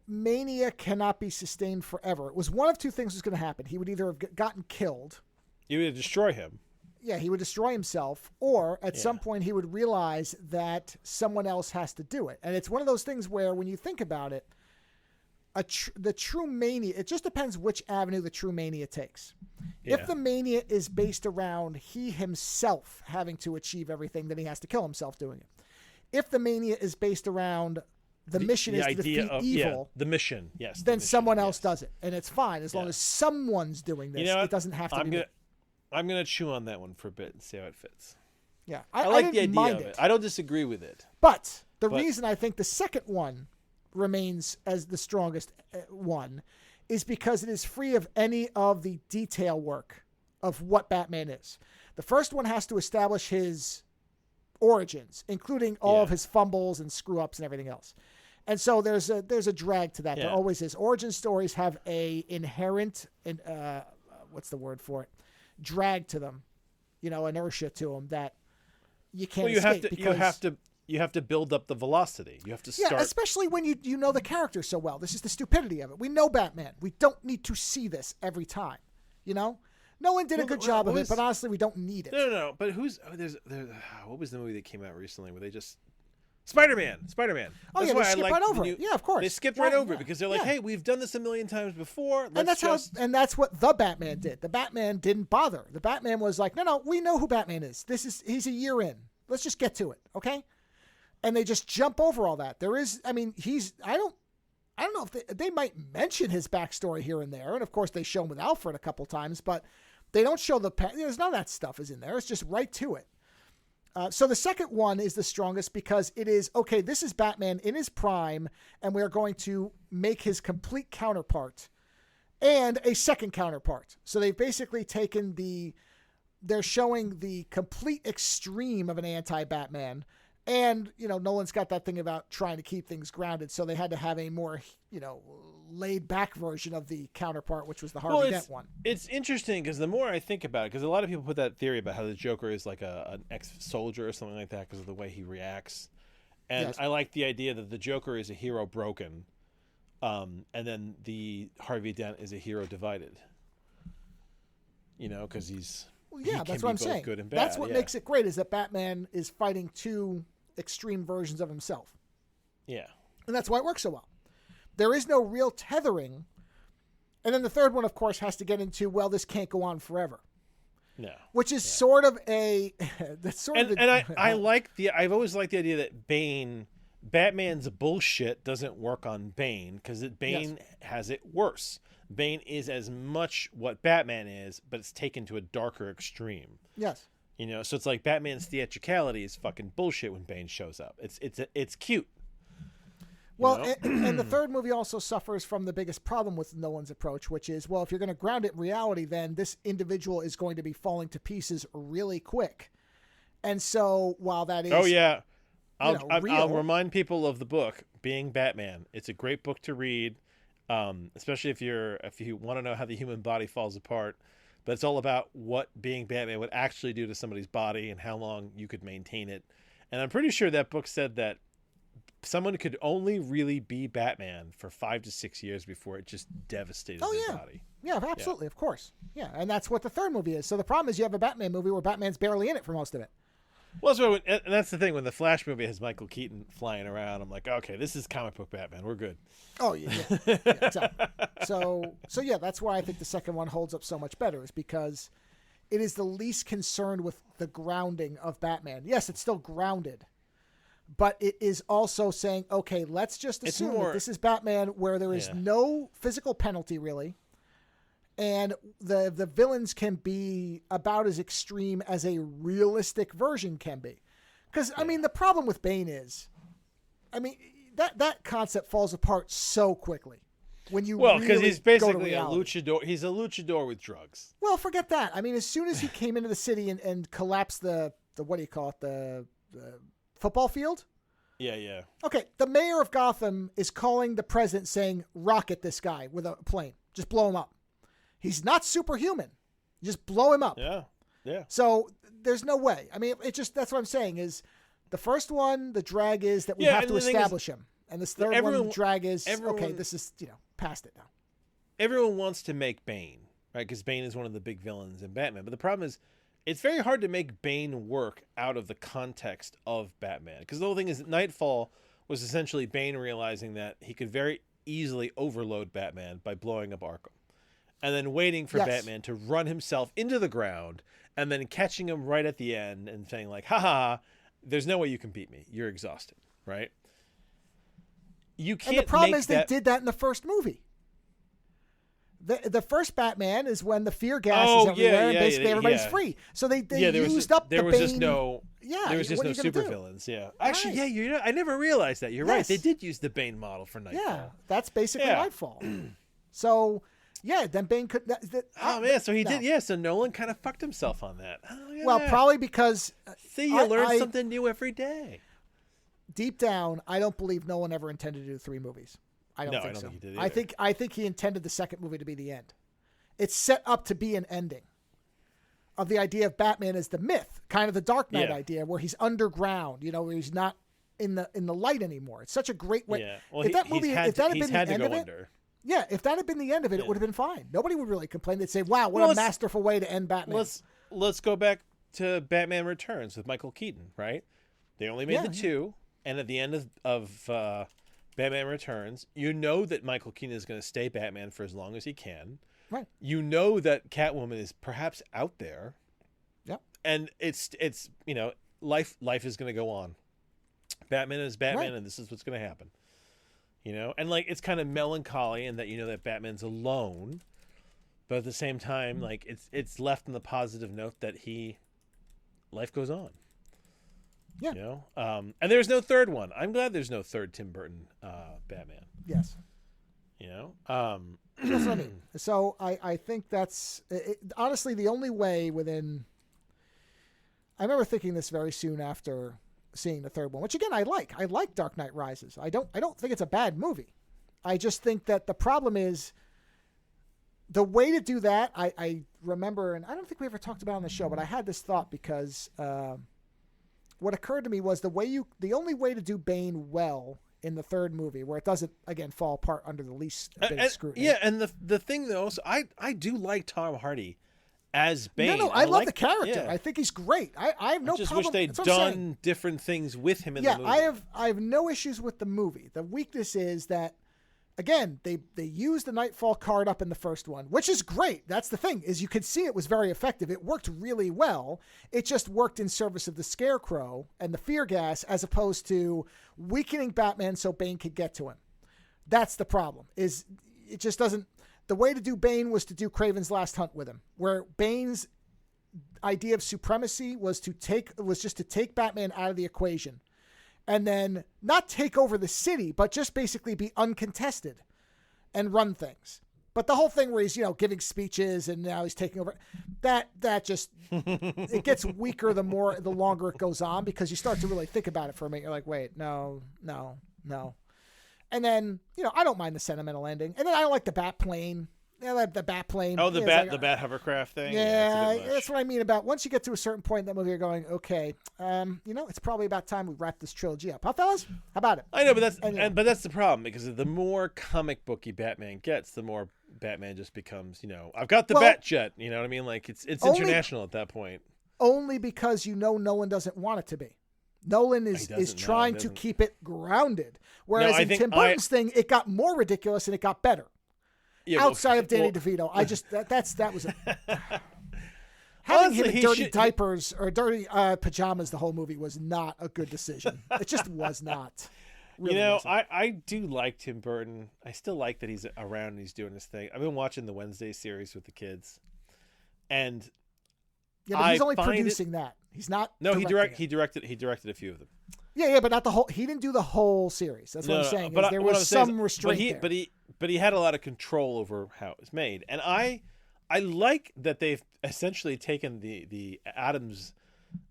Mania cannot be sustained forever. It was one of two things was going to happen. He would either have gotten killed. You would destroy him. Yeah, he would destroy himself, or at some point he would realize that someone else has to do it. And it's one of those things where when you think about it, the true mania, it just depends which avenue the true mania takes. Yeah. If the mania is based around he himself having to achieve everything, then he has to kill himself doing it. If the mania is based around the mission is to defeat evil, the mission, yes, then someone else does it, and it's fine as long as someone's doing this. It doesn't have to be. I'm gonna chew on that one for a bit and see how it fits. Yeah, I like the idea of it. I don't disagree with it. But the reason I think the second one remains as the strongest one is because it is free of any of the detail work of what Batman is. The first one has to establish his origins, including all of his fumbles and screw ups and everything else. And so there's a drag to that. There always is. Origin stories have a inherent what's the word for it? Drag to them, inertia to them that you can't escape. You have to build up the velocity. You have to start. Yeah, especially when you know the character so well. This is the stupidity of it. We know Batman. We don't need to see this every time. Nolan did a good job of it, but honestly, we don't need it. No. But what was the movie that came out recently where they just Spider-Man. Oh, they skip right over it. Yeah, of course. They skipped right over it because they're like, hey, we've done this a million times before. And that's what the Batman did. The Batman didn't bother. The Batman was like, no, we know who Batman is. He's a year in. Let's just get to it, okay? And they just jump over all that. I don't know if they might mention his backstory here and there, and of course they show him with Alfred a couple times, but they don't show there's none of that stuff is in there. It's just right to it. So the second one is the strongest because it is, okay, this is Batman in his prime, and we are going to make his complete counterpart and a second counterpart. So they've basically they're showing the complete extreme of an anti-Batman. And, Nolan's got that thing about trying to keep things grounded. So they had to have a more, laid back version of the counterpart, which was the Harvey Dent one. It's interesting because the more I think about it, because a lot of people put that theory about how the Joker is like an ex-soldier or something like that because of the way he reacts. And I like the idea that the Joker is a hero broken. And then the Harvey Dent is a hero divided. Because he's... Well, yeah, that's what I'm saying. Good and bad. That's what makes it great is that Batman is fighting two extreme versions of himself. Yeah. And that's why it works so well. There is no real tethering. And then the third one, of course, has to get into, well, this can't go on forever. No. Which is sort of a... I've always liked the idea that Batman's bullshit doesn't work on Bane because Bane has it worse. Bane is as much what Batman is, but it's taken to a darker extreme. Yes. So it's like Batman's theatricality is fucking bullshit when Bane shows up. It's cute. Well, and the third movie also suffers from the biggest problem with Nolan's approach, which is, well, if you're going to ground it in reality, then this individual is going to be falling to pieces really quick. And so while that is... Oh, yeah. I'll remind people of the book, Being Batman. It's a great book to read. Especially if you want to know how the human body falls apart, but it's all about what being Batman would actually do to somebody's body and how long you could maintain it. And I'm pretty sure that book said that someone could only really be Batman for 5 to 6 years before it just devastated their body. Yeah, absolutely, of course. Yeah, and that's what the third movie is. So the problem is you have a Batman movie where Batman's barely in it for most of it. Well, so, and that's the thing. When the Flash movie has Michael Keaton flying around, I'm like, okay, this is comic book Batman. We're good. Oh, yeah. Exactly. So yeah, that's why I think the second one holds up so much better, is because it is the least concerned with the grounding of Batman. Yes, it's still grounded, but it is also saying, okay, let's just assume that this is Batman where there is no physical penalty, really. And the villains can be about as extreme as a realistic version can be. Because, I mean, the problem with Bane is, I mean, that concept falls apart so quickly. When you because he's basically a luchador. He's a luchador with drugs. Well, forget that. I mean, as soon as he came into the city and collapsed the what do you call it, the football field? Yeah. Okay, the mayor of Gotham is calling the president saying, rocket this guy with a plane. Just blow him up. He's not superhuman. Just blow him up. Yeah. So there's no way. I mean, that's what I'm saying is the first one, the drag is that we have to establish him. And this third one, the drag is, okay, this is, past it now. Everyone wants to make Bane, right? Because Bane is one of the big villains in Batman. But the problem is, it's very hard to make Bane work out of the context of Batman. Because the whole thing is that Nightfall was essentially Bane realizing that he could very easily overload Batman by blowing up Arkham. And then waiting for Batman to run himself into the ground and then catching him right at the end and saying like, ha, there's no way you can beat me. You're exhausted, right? You can't. And the problem is they did that in the first movie. The first Batman is when the fear gas is everywhere and basically everybody's free. So they used up the Bane. There was just no supervillains. Yeah. Actually, I never realized that. You're right. They did use the Bane model for Nightfall. Yeah, that's basically Nightfall. So... yeah, then Bane could... so he did... Yeah, so Nolan kind of fucked himself on that. Well, probably because... See, you learn something new every day. Deep down, I don't believe Nolan ever intended to do 3 movies. I don't think so. Think he did either. I think he intended the second movie to be the end. It's set up to be an ending of the idea of Batman as the myth, kind of the Dark Knight idea, where he's underground, where he's not in the light anymore. It's such a great way... Yeah. Well, if that had been the end of it... Yeah, if that had been the end of it, it would have been fine. Nobody would really complain. They'd say, wow, what a masterful way to end Batman. Let's go back to Batman Returns with Michael Keaton, right? They only made the 2, and at the end of Batman Returns, you know that Michael Keaton is going to stay Batman for as long as he can. Right. You know that Catwoman is perhaps out there. Yep. And it's life is going to go on. Batman is Batman, and this is what's going to happen. And like it's kind of melancholy in that that Batman's alone, but at the same time, like it's left in the positive note that life goes on. Yeah. And there's no third one. I'm glad there's no third Tim Burton Batman. Yes. That's what I mean. So I think that's honestly the only way within. I remember thinking this very soon after seeing the third one, which again I like Dark Knight Rises. I don't think it's a bad movie. I just think that the problem is the way to do that. I remember, and I don't think we ever talked about it on the show, but I had this thought because what occurred to me was the only way to do Bane well in the third movie, where it doesn't again fall apart under the least bit of scrutiny. Yeah, and the thing though, so I do like Tom Hardy as Bane. No, I love the character. Yeah. I think he's great. I have no problem. I just wish they'd done different things with him in the movie. I have no issues with the movie. The weakness is that, again, they used the Nightfall card up in the first one, which is great. That's the thing, is you could see it was very effective. It worked really well. It just worked in service of the Scarecrow and the fear gas as opposed to weakening Batman so Bane could get to him. That's the problem, is it just doesn't... The way to do Bane was to do Kraven's Last Hunt with him, where Bane's idea of supremacy was just to take Batman out of the equation and then not take over the city, but just basically be uncontested and run things. But the whole thing where he's, giving speeches and now he's taking over, that just, it gets weaker the longer it goes on, because you start to really think about it for a minute. You're like, wait, no. And then, I don't mind the sentimental ending. And then I don't like the bat plane. Yeah, the bat plane. Oh, the yeah, the bat hovercraft thing. Yeah, it's that's what I mean about once you get to a certain point in that movie, you're going, okay, it's probably about time we wrap this trilogy up. Huh, fellas? How about it? I know, but that's the problem, because the more comic booky Batman gets, the more Batman just becomes, I've got the bat jet. You know what I mean? Like it's international at that point. Only because Nolan doesn't want it to be. Nolan is trying to keep it grounded. Whereas in Tim Burton's thing, it got more ridiculous and it got better. Yeah, outside of Danny DeVito, I just that was having him in dirty diapers or dirty pajamas the whole movie was not a good decision. It just was not. Really I do like Tim Burton. I still like that he's around and he's doing his thing. I've been watching the Wednesday series with the kids, and but he's only producing that. He's not. No, he directed a few of them. Yeah, but not the whole. He didn't do the whole series. That's what I'm saying. There was some restraint there. But he had a lot of control over how it was made, and I like that they've essentially taken the Addams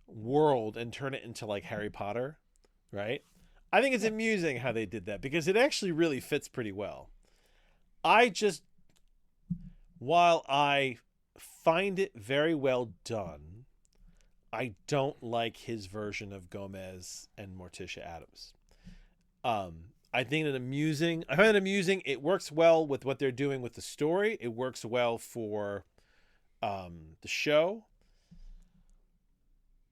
world and turned it into like Harry Potter, right? I think it's amusing how they did that, because it actually really fits pretty well. While I find it very well done, I don't like his version of Gomez and Morticia Addams. I find it amusing. It works well with what they're doing with the story. It works well for the show.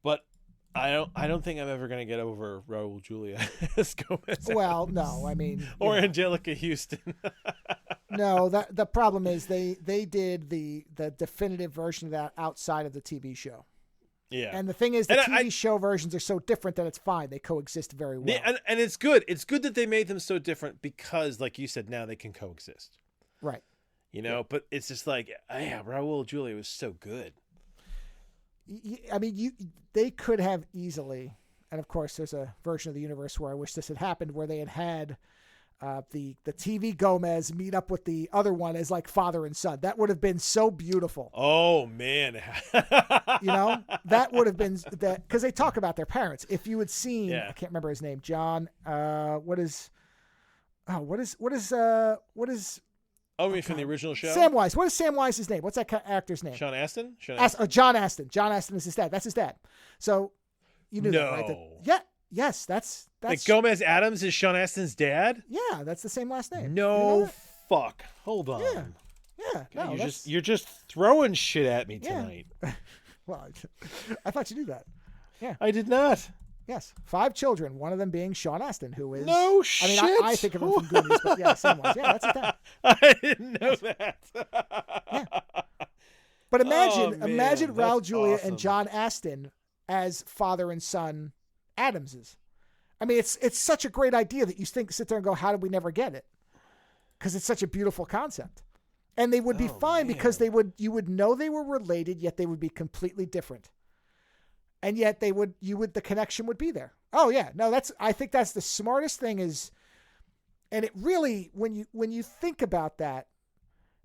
But I don't think I'm ever going to get over Raul Julia as Gomez. Well, no, I mean, or Angelica Houston. No, the problem is they did the definitive version of that outside of the TV show. Yeah. And the thing is, the TV show versions are so different that it's fine. They coexist very well. And it's good. It's good that they made them so different because, like you said, now they can coexist. Right. But it's just like, Raul Julia was so good. I mean, they could have easily, and of course, there's a version of the universe where I wish this had happened, where they had the TV Gomez meet up with the other one as like father and son. That would have been so beautiful. Oh man. That would have been that, because they talk about their parents. If you had seen, I can't remember his name, John, what is Oh, what is? Oh, you mean from the original show? Samwise. What is Samwise's name? What's that actor's name? Sean Astin? John Astin. John Astin is his dad. That's his dad. So you knew that, right? Yes, that's like Gomez Adams is Sean Astin's dad? Yeah, that's the same last name. No fuck. Hold on. Yeah. God, no, you're just throwing shit at me tonight. Well, I thought you knew that. Yeah. I did not. Yes. 5 children, one of them being Sean Astin, who is... No shit. I mean, I think of him from Goonies, but yeah, Samwise. Yeah, that's his dad. I didn't know that. Yeah. But imagine Raul that's Julia awesome. and John Astin as father and son Adamses. I mean, it's such a great idea that you sit there and go, how did we never get it? Because it's such a beautiful concept. And they would be fine because you would know they were related, yet they would be completely different. And yet the connection would be there. Oh yeah. No, I think that's the smartest thing is, and it really, when you think about that,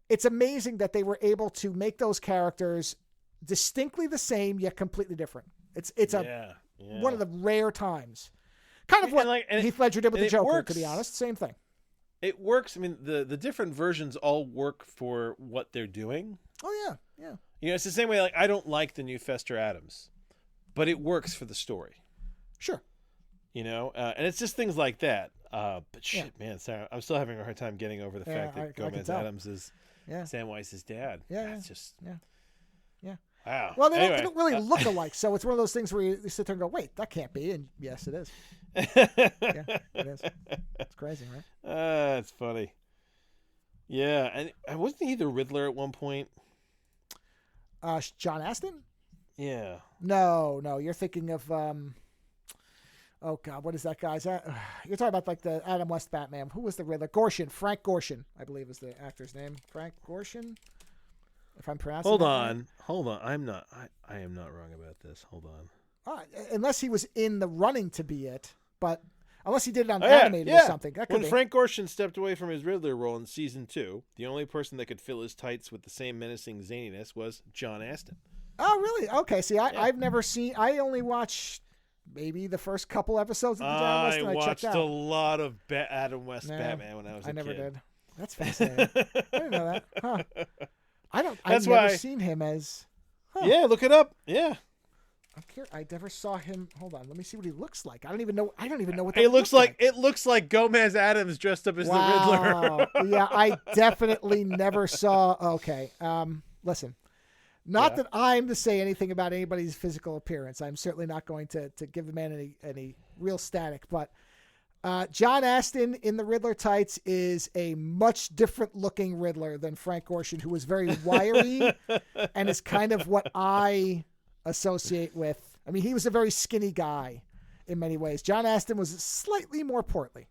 it's amazing that they were able to make those characters distinctly the same, yet completely different. It's one of the rare times. Kind of what Heath Ledger did with the Joker, to be honest. Same thing. It works. I mean, the different versions all work for what they're doing. Oh, yeah. It's the same way, like, I don't like the new Fester Adams, but it works for the story. Sure. And it's just things like that. But shit, man, sorry, I'm still having a hard time getting over the fact that Gomez Adams is Samwise's dad. Yeah. That's just... Yeah. Wow. Well, they don't really look alike, so it's one of those things where you sit there and go, wait, that can't be. And yes, it is. Yeah, it is. It's crazy, right? It's funny. Yeah, and wasn't he the Riddler at one point? John Astin? Yeah. No, you're thinking of oh god, what is that guy's? You're talking about like the Adam West Batman. Who was the Riddler? Frank Gorshin, I believe is the actor's name. Frank Gorshin, if I'm pronouncing. Hold on. I am not wrong about this. Hold on. Unless he was in the running to be it, but unless he did it on animated or something. That could be. Frank Gorshin stepped away from his Riddler role in season 2, the only person that could fill his tights with the same menacing zaniness was John Astin. Oh, really? Okay. See, I've never seen. I only watched maybe the first couple episodes of the John West. I watched a lot of Adam West Batman when I was a kid. I never did. That's fascinating. I didn't know that. Huh. I've That's never why- seen him as. Huh. Yeah, look it up. Yeah. I never saw him. Hold on, let me see what he looks like. I don't even know what that It looks like Gomez Adams dressed up as the Riddler. Wow. Yeah, I definitely never saw. Okay. Listen, not that I'm to say anything about anybody's physical appearance. I'm certainly not going to give the man any real static, but John Astin in the Riddler tights is a much different looking Riddler than Frank Gorshin, who was very wiry and is kind of what I associate with. I mean, he was a very skinny guy in many ways. John Astin was slightly more portly,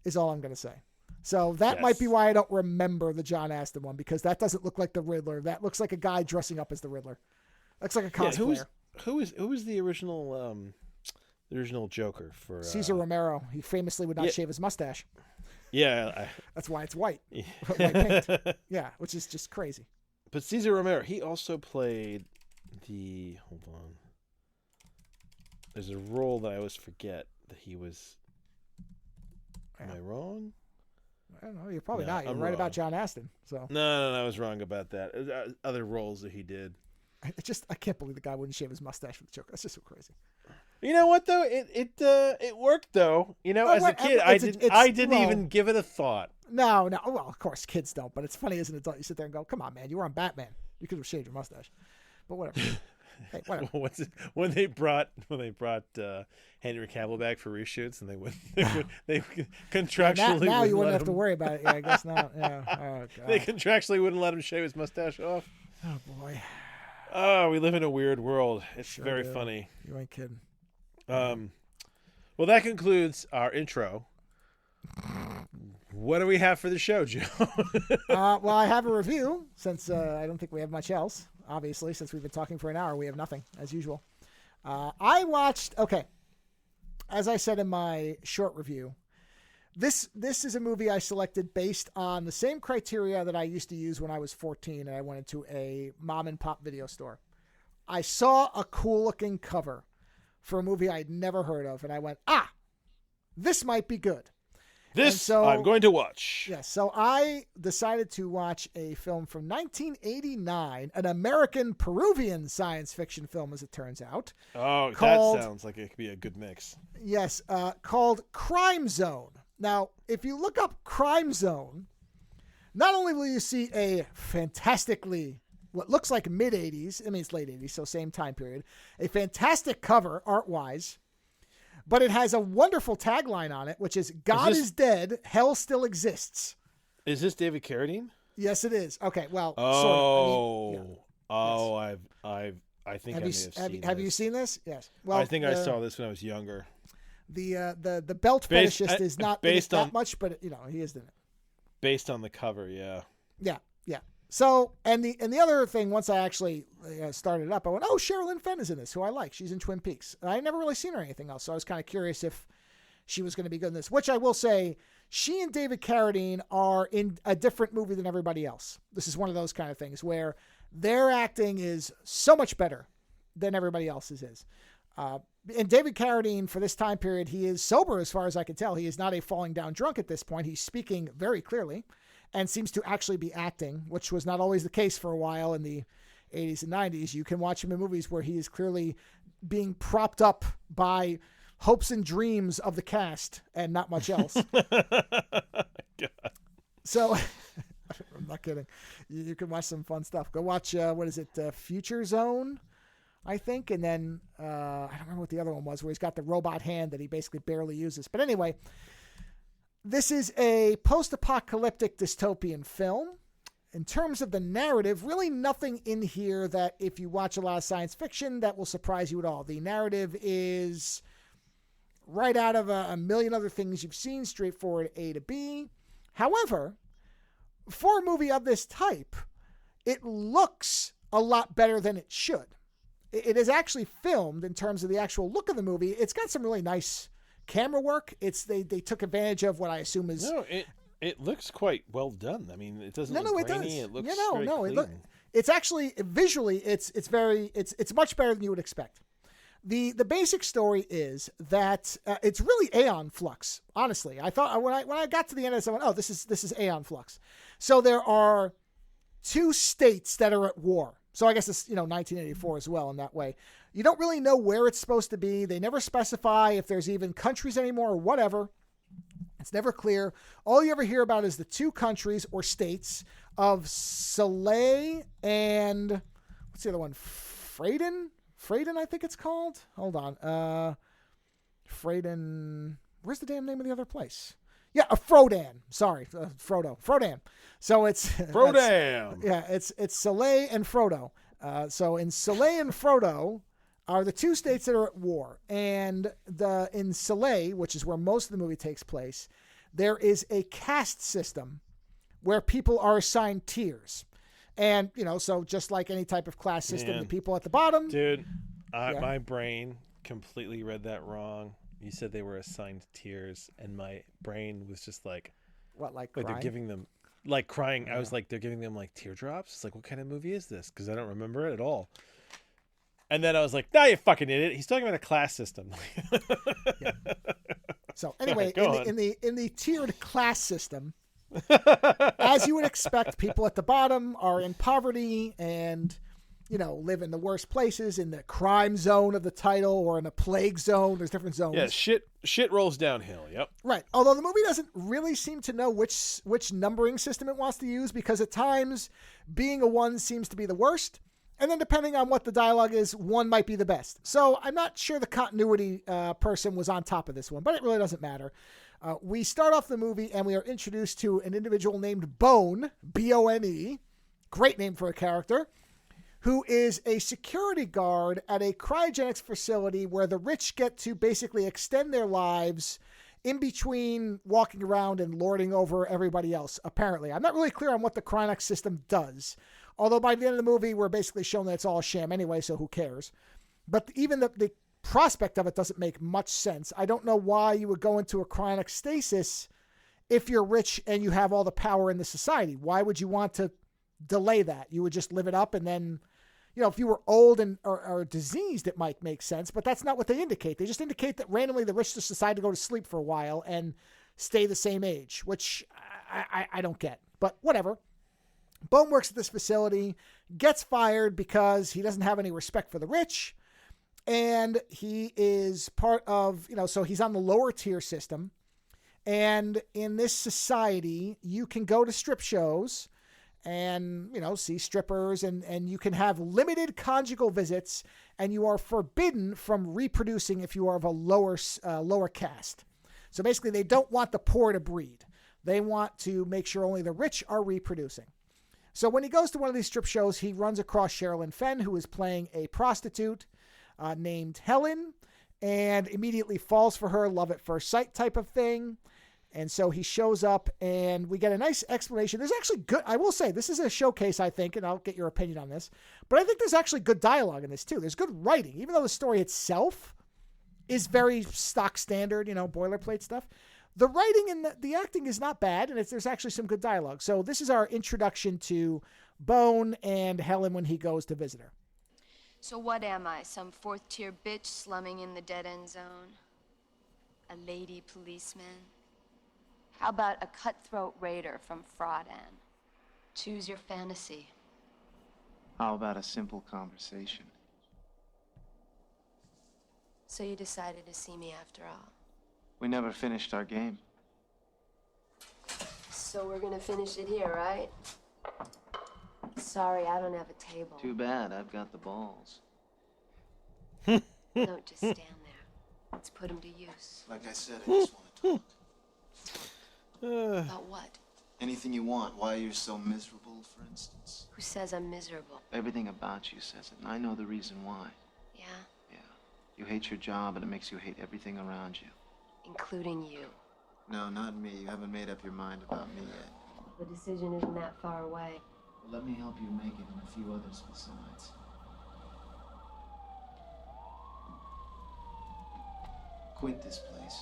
is all I'm going to say. So that might be why I don't remember the John Astin one, because that doesn't look like the Riddler. That looks like a guy dressing up as the Riddler. Looks like a cosplayer. Who was the original Joker for Cesar Romero? He famously would not shave his mustache. Yeah, that's why it's white. Yeah. White paint. Yeah, which is just crazy. But Cesar Romero, he also played hold on. There's a role that I always forget that he was. Am I wrong? I don't know. You're probably not. You're I'm right wrong. about John Astin. So No, I was wrong about that. Other roles that he did. I can't believe the guy wouldn't shave his mustache for the Joker. That's just so crazy. You know what though? It worked though. You know, as a kid, I didn't even give it a thought. No. Well, of course, kids don't. But it's funny as an adult, you sit there and go, "Come on, man, you were on Batman. You could have shaved your mustache." But whatever. Hey, whatever. When they brought Henry Cavill back for reshoots, and they contractually now you wouldn't have him, to worry about it. Yeah, I guess not. Yeah. Oh, God. They contractually wouldn't let him shave his mustache off. Oh boy. Oh, we live in a weird world. It's Sure very do. funny. You ain't kidding. Well, that concludes our intro. What do we have for the show, Joe? Well, I have a review since I don't think we have much else. Obviously, since we've been talking for an hour, we have nothing as usual. I watched. Okay, as I said in my short review, this is a movie I selected based on the same criteria that I used to use when I was 14 and I went into a mom and pop video store. I saw a cool looking cover for a movie I'd never heard of, and I went, this might be good. I'm going to watch. Yes, so I decided to watch a film from 1989, an American-Peruvian science fiction film, as it turns out. Oh, that sounds like it could be a good mix. Yes, called Crime Zone. Now, if you look up Crime Zone, not only will you see a fantastically, what looks like mid-'80s, I mean, it's late 80s, so same time period, a fantastic cover, art-wise, but it has a wonderful tagline on it, which is "God is dead, hell still exists." Is this David Carradine? Yes, it is. Okay, well, oh, sort of. I mean, I think I may have seen this. Have you seen this? Yes. Well, I think I saw this when I was younger. The belt fetishist is not based on that much, but he is in it. Based on the cover, yeah. Yeah. So, and the other thing, once I actually started it up, I went, "Oh, Sherilyn Fenn is in this, who I like. She's in Twin Peaks." And I never really seen her in anything else, so I was kind of curious if she was going to be good in this. Which I will say, she and David Carradine are in a different movie than everybody else. This is one of those kind of things where their acting is so much better than everybody else's is. And David Carradine, for this time period, he is sober as far as I can tell. He is not a falling down drunk at this point. He's speaking very clearly and seems to actually be acting, which was not always the case for a while in the 80s and 90s. You can watch him in movies where he is clearly being propped up by hopes and dreams of the cast and not much else. God. So, I'm not kidding. You can watch some fun stuff. Go watch, Future Zone, I think. And then, I don't remember what the other one was, where he's got the robot hand that he basically barely uses. But anyway, this is a post-apocalyptic dystopian film. In terms of the narrative, really nothing in here that, if you watch a lot of science fiction, that will surprise you at all. The narrative is right out of a million other things you've seen, straightforward A to B. However, for a movie of this type, it looks a lot better than it should. It is actually filmed in terms of the actual look of the movie. It's got some really nice camera work. They took advantage of what I assume is... No, it looks quite well done. I mean, it doesn't look grainy. It looks very clean. It's actually, visually, it's much better than you would expect. The basic story is that it's really Aeon Flux. Honestly, I thought when I got to the end of this, I went, "Oh, this is Aeon Flux." So there are two states that are at war. So I guess it's 1984 as well in that way. You don't really know where it's supposed to be. They never specify if there's even countries anymore or whatever. It's never clear. All you ever hear about is the two countries or states of Soleil and what's the other one? Freyden, I think it's called. Hold on. Freyden. Where's the damn name of the other place? Yeah, Frodan. Sorry, Frodan. So it's Frodan. It's Soleil and Frodo. So in Soleil and Frodo are the two states that are at war, and in Soleil, which is where most of the movie takes place, there is a caste system where people are assigned tiers, and so just like any type of class system, the people at the bottom. Dude, my brain completely read that wrong. You said they were assigned tiers, and my brain was just like, what, like they're giving them like crying. I was like, they're giving them like teardrops. It's like, what kind of movie is this? Because I don't remember it at all. And then I was like, nah, you fucking idiot. He's talking about a class system. Yeah. So anyway, in the tiered class system, as you would expect, people at the bottom are in poverty and live in the worst places, in the crime zone of the title or in a plague zone. There's different zones. Yeah, shit rolls downhill. Yep. Right. Although the movie doesn't really seem to know which numbering system it wants to use, because at times being a 1 seems to be the worst. And then depending on what the dialogue is, 1 might be the best. So I'm not sure the continuity person was on top of this one, but it really doesn't matter. We start off the movie and we are introduced to an individual named Bone, B-O-N-E, great name for a character, who is a security guard at a cryogenics facility where the rich get to basically extend their lives in between walking around and lording over everybody else, apparently. I'm not really clear on what the cryogenics system does. Although by the end of the movie, we're basically shown that it's all a sham anyway, so who cares? But even the prospect of it doesn't make much sense. I don't know why you would go into a cryonic stasis if you're rich and you have all the power in the society. Why would you want to delay that? You would just live it up, and then, if you were old and or diseased, it might make sense. But that's not what they indicate. They just indicate that randomly the rich just decide to go to sleep for a while and stay the same age, which I don't get. But whatever. Bone works at this facility, gets fired because he doesn't have any respect for the rich, and he is part of, so he's on the lower tier system, and in this society, you can go to strip shows and, see strippers, and you can have limited conjugal visits, and you are forbidden from reproducing if you are of a lower caste. So basically, they don't want the poor to breed. They want to make sure only the rich are reproducing. So when he goes to one of these strip shows, he runs across Sherilyn Fenn, who is playing a prostitute named Helen, and immediately falls for her, love at first sight type of thing. And so he shows up, and we get a nice explanation. There's actually good, I will say, this is a showcase, I think, and I'll get your opinion on this, but I think there's actually good dialogue in this, too. There's good writing, even though the story itself is very stock standard, boilerplate stuff. The writing and the acting is not bad, and there's actually some good dialogue. So this is our introduction to Bone and Helen when he goes to visit her. So what am I, some fourth-tier bitch slumming in the dead-end zone? A lady policeman? How about a cutthroat raider from Frodan? Choose your fantasy. How about a simple conversation? So you decided to see me after all? We never finished our game. So we're gonna finish it here, right? Sorry, I don't have a table. Too bad, I've got the balls. No, just stand there. Let's put them to use. Like I said, I just want to talk. About what? Anything you want. Why you're so miserable, for instance. Who says I'm miserable? Everything about you says it, and I know the reason why. Yeah? Yeah. You hate your job, and it makes you hate everything around you. Including you. No, not me. You haven't made up your mind about me yet. The decision isn't that far away. Well, let me help you make it, and a few others besides. Quit this place.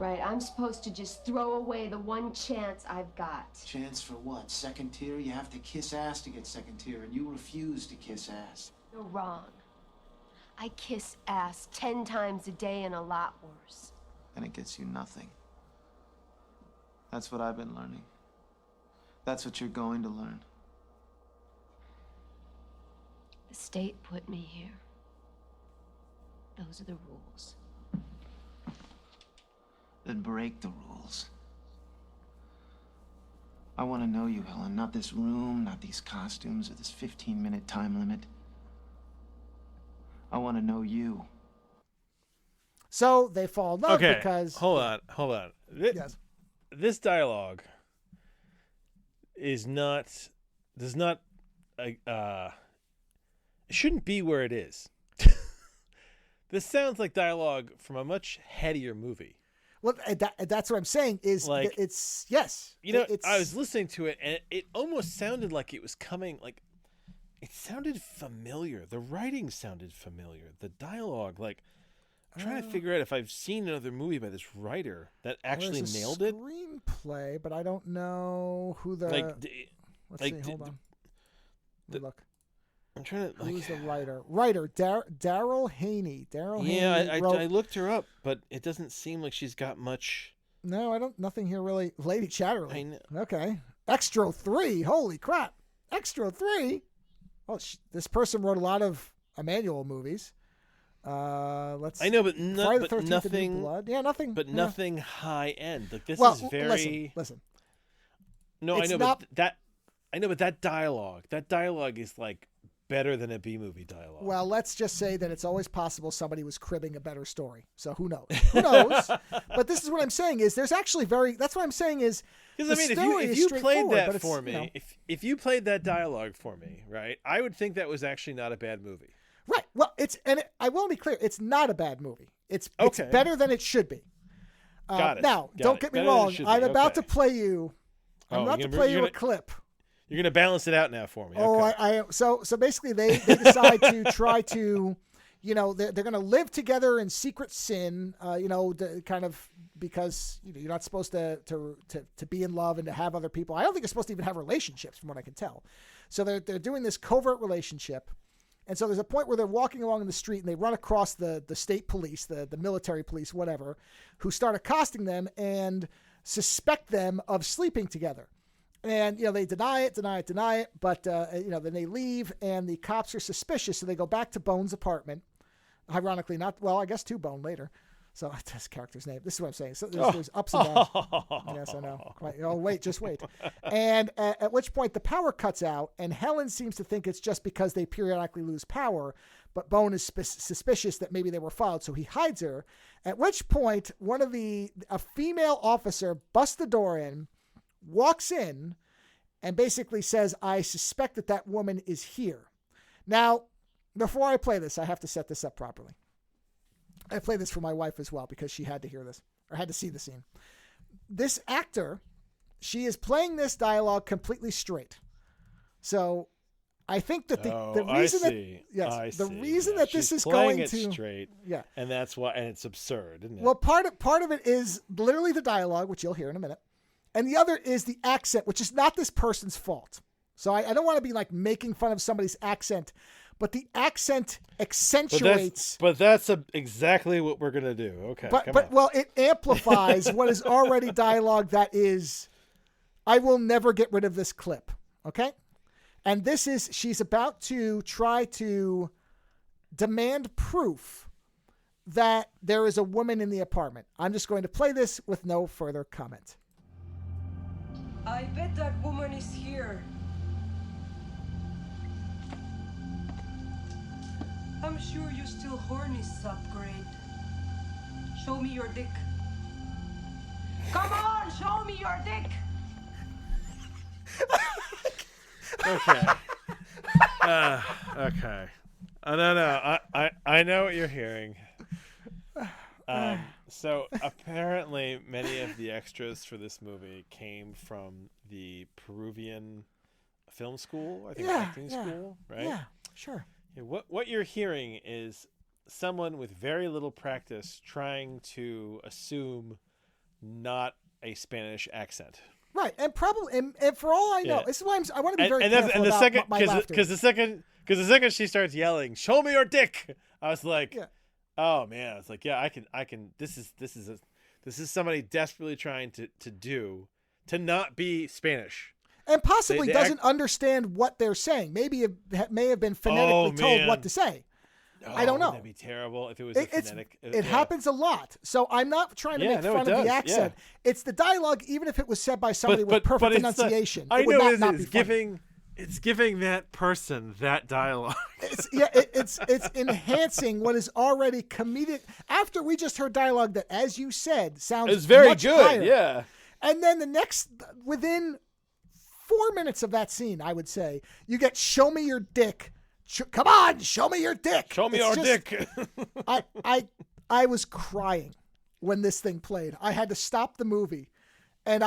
Right, I'm supposed to just throw away the one chance I've got. Chance for what? Second tier? You have to kiss ass to get second tier, and you refuse to kiss ass. You're wrong. I kiss ass 10 times a day and a lot worse. And it gets you nothing. That's what I've been learning. That's what you're going to learn. The state put me here. Those are the rules. Then break the rules. I want to know you, Helen. Not this room, not these costumes, or this 15-minute time limit. I want to know you. So they fall in love Okay, because... hold on. Yes. This dialogue does not, it shouldn't be where it is. This sounds like dialogue from a much headier movie. Well, that's what I'm saying is Like, it's, yes. You know, it's, I was listening to it, and it almost sounded like it was coming, like, it sounded familiar. The writing sounded familiar. The dialogue, like, I'm trying to figure out if I've seen another movie by this writer that actually there's a nailed it. Screenplay, but I don't know who the... Like, let's like, see, hold on. Let me look. I'm trying to, like... Who's the writer? Daryl Haney. Yeah, Haney wrote... I looked her up, but it doesn't seem like she's got much... No, I don't... Nothing here really... Lady Chatterley. I know. Okay. Extra 3. Holy crap. Extra 3? Oh, this person wrote a lot of Emmanuel movies. Let's... I know, but, Friday the 13th, nothing... A New Blood. Yeah, nothing... But nothing high end. Like, this well, is very... Listen. No, It's I know, not... but that... I know, but that dialogue is, like, better than a B-movie dialogue. Well, let's just say that it's always possible somebody was cribbing a better story. So who knows? Who knows? But this is what I'm saying is there's actually that's what I'm saying is because I mean, if you played that for me, you know, if you played that dialogue for me, right, I would think that was actually not a bad movie. Right. Well, I will be clear. It's not a bad movie. It's better than it should be. Got it. Now, don't get me wrong. I'm about to play you. I'm about to play you a clip. You're going to balance it out now for me. Oh, okay. So basically they decide to try to, you know, they're going to live together in secret sin, you know, kind of because you're not supposed to be in love and to have other people. I don't think you're supposed to even have relationships from what I can tell. So they're doing this covert relationship. And so there's a point where they're walking along in the street and they run across the state police, the military police, whatever, who start accosting them and suspect them of sleeping together. And, you know, they deny it, but, you know, then they leave and the cops are suspicious. So they go back to Bone's apartment. Ironically, I guess to Bone later. So that's his character's name. This is what I'm saying. So there's ups and downs. Yes, I know. Oh, wait, just wait. And at which point the power cuts out and Helen seems to think it's just because they periodically lose power. But Bone is suspicious that maybe they were followed. So he hides her. At which point a female officer busts the door in, walks in, and basically says, I suspect that woman is here. Now, before I play this, I have to set this up properly. I play this for my wife as well because she had to hear this or had to see the scene. This actor, she is playing this dialogue completely straight. So I think that the reason that this is going to straight, and that's why, and it's absurd, isn't it? Well, part of it is literally the dialogue, which you'll hear in a minute. And the other is the accent, which is not this person's fault. So I don't want to be like making fun of somebody's accent, but the accent accentuates. But that's exactly what we're going to do. Okay. Well, it amplifies what is already dialogue that is, I will never get rid of this clip. Okay. And she's about to try to demand proof that there is a woman in the apartment. I'm just going to play this with no further comment. I bet that woman is here. I'm sure you're still horny, subgrade. Show me your dick. Come on, show me your dick. Okay. Okay. No. I know what you're hearing. So apparently many of the extras for this movie came from the Peruvian film school, I think acting school, right? Yeah, sure. Yeah, what you're hearing is someone with very little practice trying to assume not a Spanish accent. Right, and probably, and for all I know, Yeah. this is why I want to be very And careful the about second, my laughter. because the second she starts yelling, "Show me your dick," I was like, "Oh man!" It's like, yeah, I can. This is somebody desperately trying to not be Spanish, and possibly they doesn't understand what they're saying. Maybe it may have been phonetically told what to say. I don't know. That'd be terrible if it was a phonetic. It happens a lot. So I'm not trying to make fun of the accent. Yeah. It's the dialogue, even if it was said by somebody with perfect enunciation. I know it's giving that person that dialogue. It's enhancing what is already comedic. After we just heard dialogue that, as you said, sounds it's very much good. higher. Yeah. And then within 4 minutes of that scene, I would say, you get "Show me your dick." Come on, show me your dick. Show me your dick. I was crying when this thing played. I had to stop the movie, and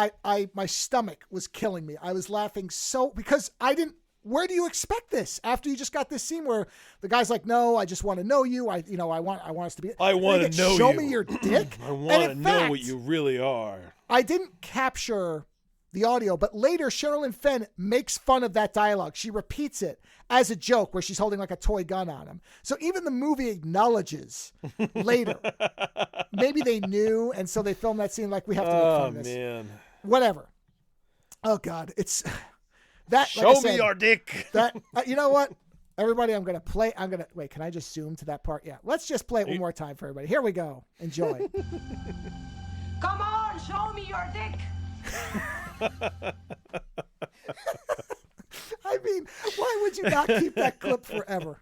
my stomach was killing me. I was laughing because I didn't. Where do you expect this after you just got this scene where the guy's like, "No, I just want to know you. I want us to be. I want to know you. Show me your dick. I want to know what you really are." I didn't capture the audio, but later Sherilyn Fenn makes fun of that dialogue. She repeats it as a joke where she's holding like a toy gun on him. So even the movie acknowledges later. Maybe they knew, and so they filmed that scene like, we have to make fun of this. Oh, man. Whatever. Oh, God. It's that. Show me your dick. That you know what? Everybody, wait, can I just zoom to that part? Yeah. Let's just play it one more time for everybody. Here we go. Enjoy. Come on, show me your dick. I mean, why would you not keep that clip forever?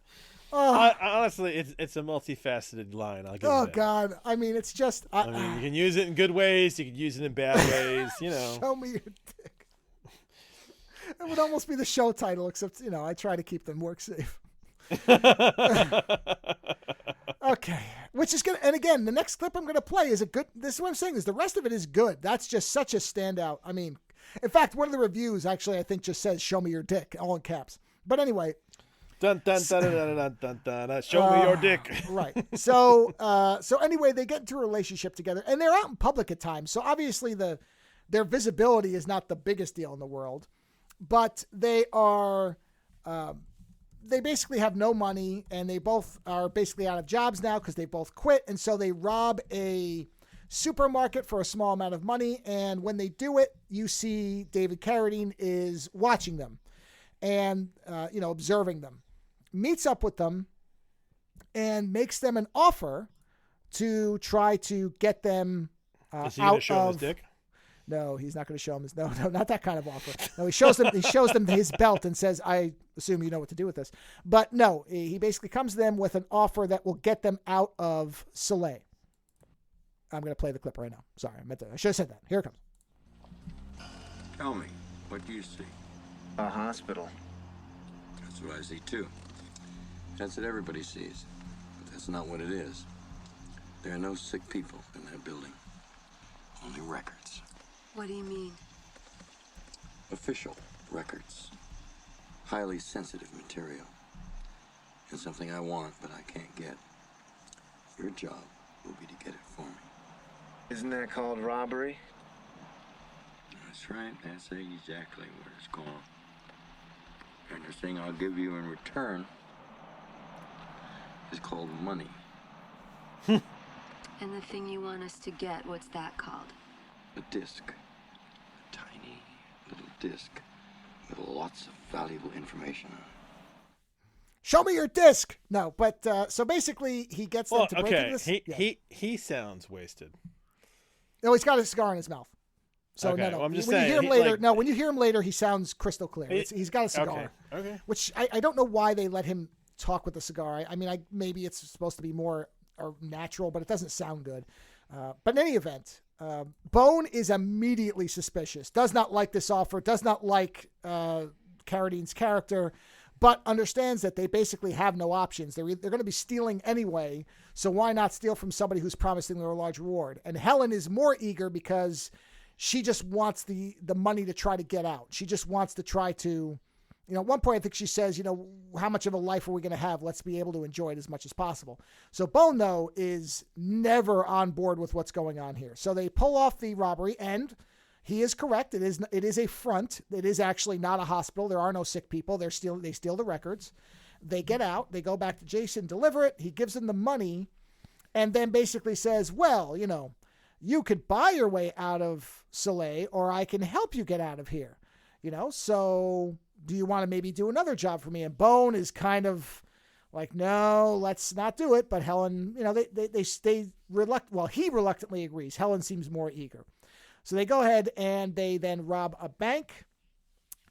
Honestly, it's a multifaceted line. I'll give you that. God! I mean, it's just. I mean, you can use it in good ways. You can use it in bad ways. You know. Show me your dick. It would almost be the show title, except I try to keep them work safe. Okay, which is good. And again, the next clip I'm going to play is a good. This is what I'm saying is the rest of it is good. That's just such a standout. I mean, in fact, one of the reviews actually I think just says "Show me your dick" all in caps. But anyway, dun dun dun dun dun dun dun. Show me your dick. Right. So anyway, they get into a relationship together, and they're out in public at times. So obviously their visibility is not the biggest deal in the world, but they are. They basically have no money, and they both are basically out of jobs now because they both quit. And so they rob a supermarket for a small amount of money. And when they do it, you see David Carradine is watching them and, observing them, meets up with them and makes them an offer to try to get them Is he out gonna show him of his dick? No, he's not going to show him his. No, not that kind of offer. No, he shows them his belt and says, "I assume you know what to do with this." But no, he basically comes to them with an offer that will get them out of Soleil. I'm going to play the clip right now. Sorry, I should have said that. Here it comes. Tell me, what do you see? A hospital. That's what I see too. That's what everybody sees. But that's not what it is. There are no sick people in that building. Only records. What do you mean? Official records. Highly sensitive material. And something I want, but I can't get. Your job will be to get it for me. Isn't that called robbery? That's right. That's exactly what it's called. And the thing I'll give you in return is called money. And the thing you want us to get, what's that called? A disc. A tiny little disc with lots of valuable information on it. Show me your disc. No, but so basically he gets them to break into this. He sounds wasted. No, he's got a cigar in his mouth. So okay. no. Well, I'm just when saying, you hear him later, when you hear him later, he sounds crystal clear. He's got a cigar. Okay. Which I don't know why they let him talk with the cigar. I mean, maybe it's supposed to be more natural, but it doesn't sound good. But in any event, Bone is immediately suspicious, does not like this offer, does not like Carradine's character, but understands that they basically have no options. They're going to be stealing anyway, so why not steal from somebody who's promising them a large reward? And Helen is more eager because she just wants the money to try to get out. She just wants to try to at one point, I think she says, how much of a life are we going to have? Let's be able to enjoy it as much as possible. So Bone, though, is never on board with what's going on here. So they pull off the robbery, and he is correct. It is a front. It is actually not a hospital. There are no sick people. They steal the records. They get out. They go back to Jason, deliver it. He gives them the money, and then basically says, well, you could buy your way out of Soleil, or I can help you get out of here. So do you want to maybe do another job for me? And Bone is kind of like, no, let's not do it. But Helen, he reluctantly agrees. Helen seems more eager. So they go ahead and they then rob a bank,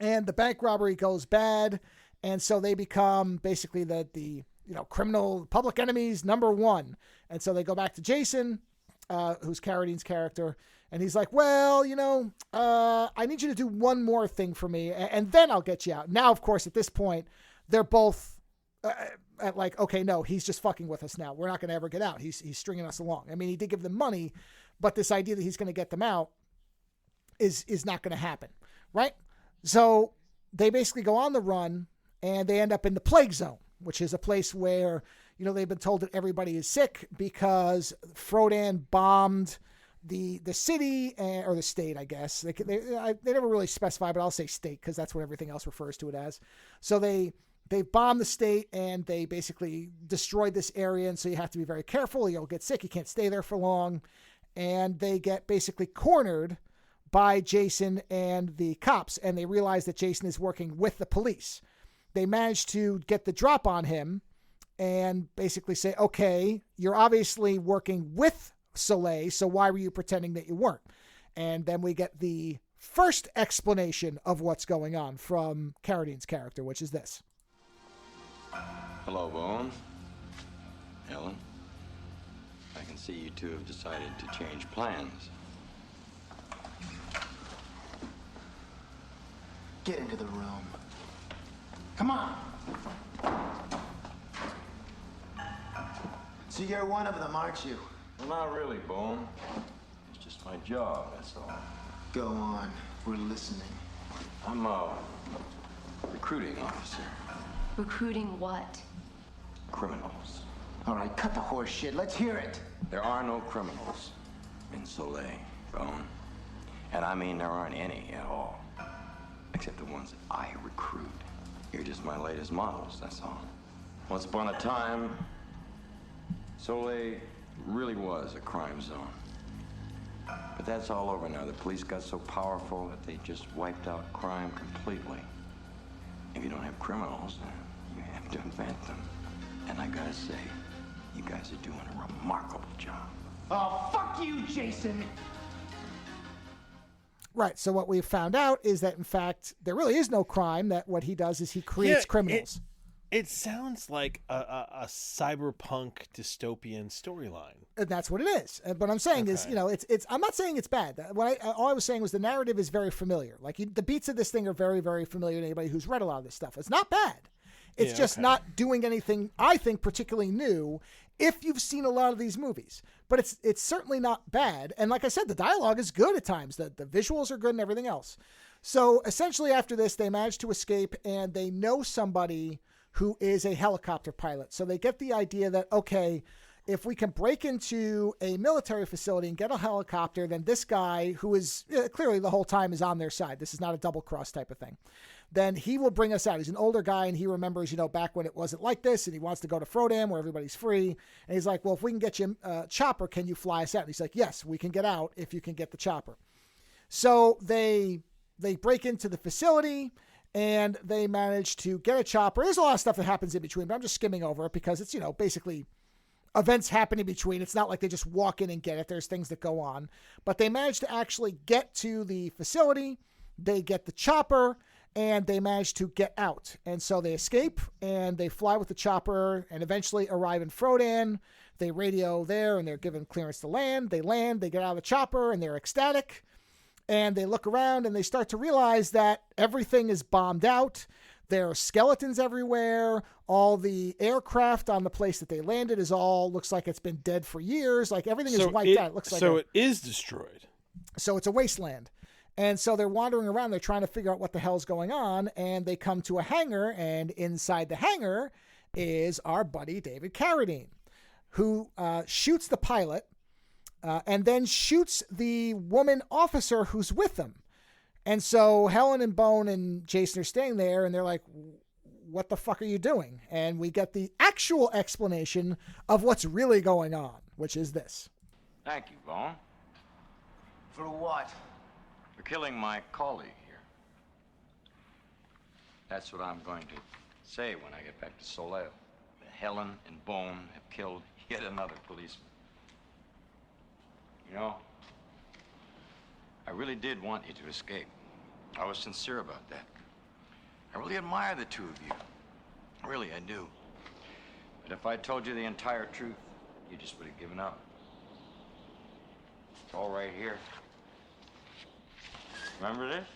and the bank robbery goes bad. And so they become basically the criminal public enemies #1. And so they go back to Jason, who's Carradine's character. And he's like, well, I need you to do one more thing for me, and then I'll get you out. Now, of course, at this point, they're both at like, okay, no, he's just fucking with us now. We're not going to ever get out. He's stringing us along. I mean, he did give them money, but this idea that he's going to get them out is not going to happen, right? So they basically go on the run, and they end up in the plague zone, which is a place where, they've been told that everybody is sick because Frodan bombed the city or the state, I guess. They never really specify, but I'll say state because that's what everything else refers to it as. So they bombed the state, and they basically destroyed this area, and so you have to be very careful. You'll get sick. You can't stay there for long. And they get basically cornered by Jason and the cops, and they realize that Jason is working with the police. They manage to get the drop on him and basically say, okay, you're obviously working with Soleil, so why were you pretending that you weren't? And then we get the first explanation of what's going on from Carradine's character, which is this. Hello, Bone. Helen. I can see you two have decided to change plans. Get into the room. Come on. So you're one of them, aren't you? Well, not really, Bone. It's just my job, that's all. Go on. We're listening. I'm a recruiting officer. Recruiting what? Criminals. All right, cut the horse shit. Let's hear it. There are no criminals in Soleil, Bone. And I mean there aren't any at all. Except the ones that I recruit. You're just my latest models, that's all. Once upon a time, Soleil really was a crime zone. But that's all over now. The police got so powerful that they just wiped out crime completely. If you don't have criminals, you have to invent them. And I gotta say, you guys are doing a remarkable job. Oh, fuck you, Jason! Right, so what we've found out is that, in fact, there really is no crime, that what he does is he creates criminals. It sounds like a cyberpunk dystopian storyline. And that's what it is. But I'm saying is, it's. I'm not saying it's bad. All I was saying was the narrative is very familiar. Like the beats of this thing are very, very familiar to anybody who's read a lot of this stuff. It's not bad. It's just not doing anything, I think, particularly new if you've seen a lot of these movies. But it's certainly not bad. And like I said, the dialogue is good at times. The visuals are good and everything else. So essentially after this, they manage to escape, and they know somebody who is a helicopter pilot. So they get the idea that, okay, if we can break into a military facility and get a helicopter, then this guy, who is clearly the whole time is on their side, this is not a double cross type of thing, then he will bring us out. He's an older guy, and he remembers, back when it wasn't like this, and he wants to go to Frodam where everybody's free. And he's like, well, if we can get you a chopper, can you fly us out? And he's like, yes, we can get out if you can get the chopper. So they break into the facility, and they manage to get a chopper. There's a lot of stuff that happens in between, but I'm just skimming over it because it's, basically events happen in between. It's not like they just walk in and get it. There's things that go on. But they manage to actually get to the facility. They get the chopper, and they manage to get out. And so they escape, and they fly with the chopper and eventually arrive in Frodan. They radio there, and they're given clearance to land. They land, they get out of the chopper, and they're ecstatic. And they look around, and they start to realize that everything is bombed out. There are skeletons everywhere. All the aircraft on the place that they landed looks like it's been dead for years. Like everything is wiped out. It looks like it is destroyed. So it's a wasteland. And so they're wandering around. They're trying to figure out what the hell's going on. And they come to a hangar. And inside the hangar is our buddy David Carradine, who shoots the pilot and then shoots the woman officer who's with them. And so Helen and Bone and Jason are staying there. And they're like, what the fuck are you doing? And we get the actual explanation of what's really going on, which is this. Thank you, Bone. For what? For killing my colleague here. That's what I'm going to say when I get back to Soleil. That Helen and Bone have killed yet another policeman. You know, I really did want you to escape. I was sincere about that. I really admire the two of you. Really, I do. But if I told you the entire truth, you just would have given up. It's all right here. Remember this?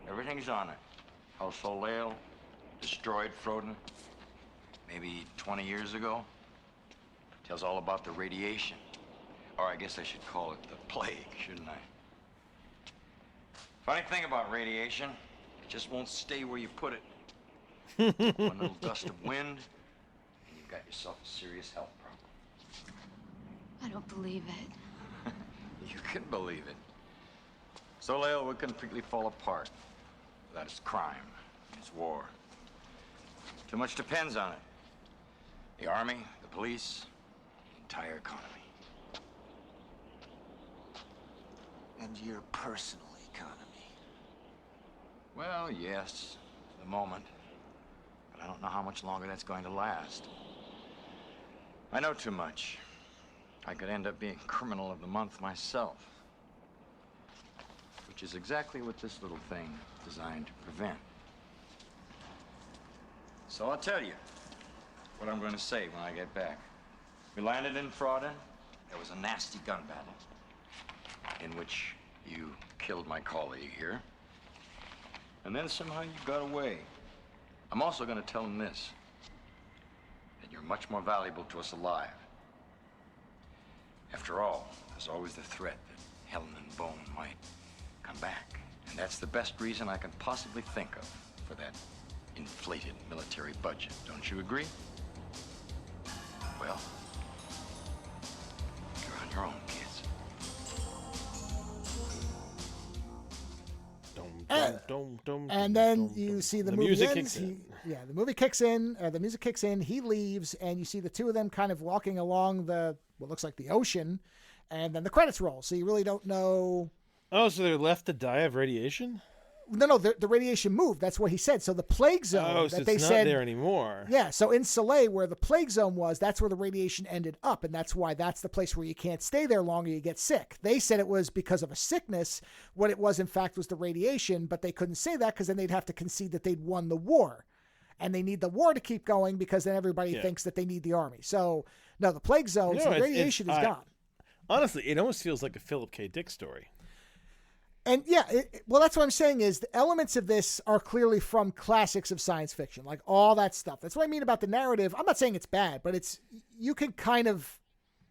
Everything's on it. How Soleil destroyed Frodon maybe 20 years ago. Tells all about the radiation. Or I guess I should call it the plague, shouldn't I? Funny thing about radiation, it just won't stay where you put it. One little gust of wind, and you've got yourself a serious health problem. I don't believe it. You can believe it. Soleil would completely fall apart without its crime, its war. Too much depends on it. The army, the police, the entire economy. And your personal economy. Well, yes, for the moment. But I don't know how much longer that's going to last. I know too much. I could end up being criminal of the month myself. Which is exactly what this little thing is designed to prevent. So I'll tell you what I'm going to say when I get back. We landed in Frodon. There was a nasty gun battle in which you killed my colleague here. And then somehow you got away. I'm also going to tell him this, that you're much more valuable to us alive. After all, there's always the threat that Helen and Bone might come back. And that's the best reason I can possibly think of for that inflated military budget. Don't you agree? Well, you're on your own, kids. And then you see the movie music ends. kicks in. The movie kicks in. The music kicks in. He leaves, and you see the two of them kind of walking along what looks like the ocean, and then the credits roll. So you really don't know. Oh, so they're left to die of radiation? No, the radiation moved. That's what he said. So the plague zone Oh, so that they it's not said there anymore. Yeah, so in Soleil, where the plague zone was, that's where the radiation ended up, and that's why that's the place where you can't stay there longer, you get sick. They said it was because of a sickness. What it was, in fact, was the radiation, but they couldn't say that because then they'd have to concede that they'd won the war. And they need the war to keep going because then everybody thinks that they need the army. So, no, the plague zone, so the radiation is gone. Honestly, it almost feels like a Philip K. Dick story. And yeah, well, that's what I'm saying is the elements of this are clearly from classics of science fiction, like all that stuff. That's what I mean about the narrative. I'm not saying it's bad, but you can kind of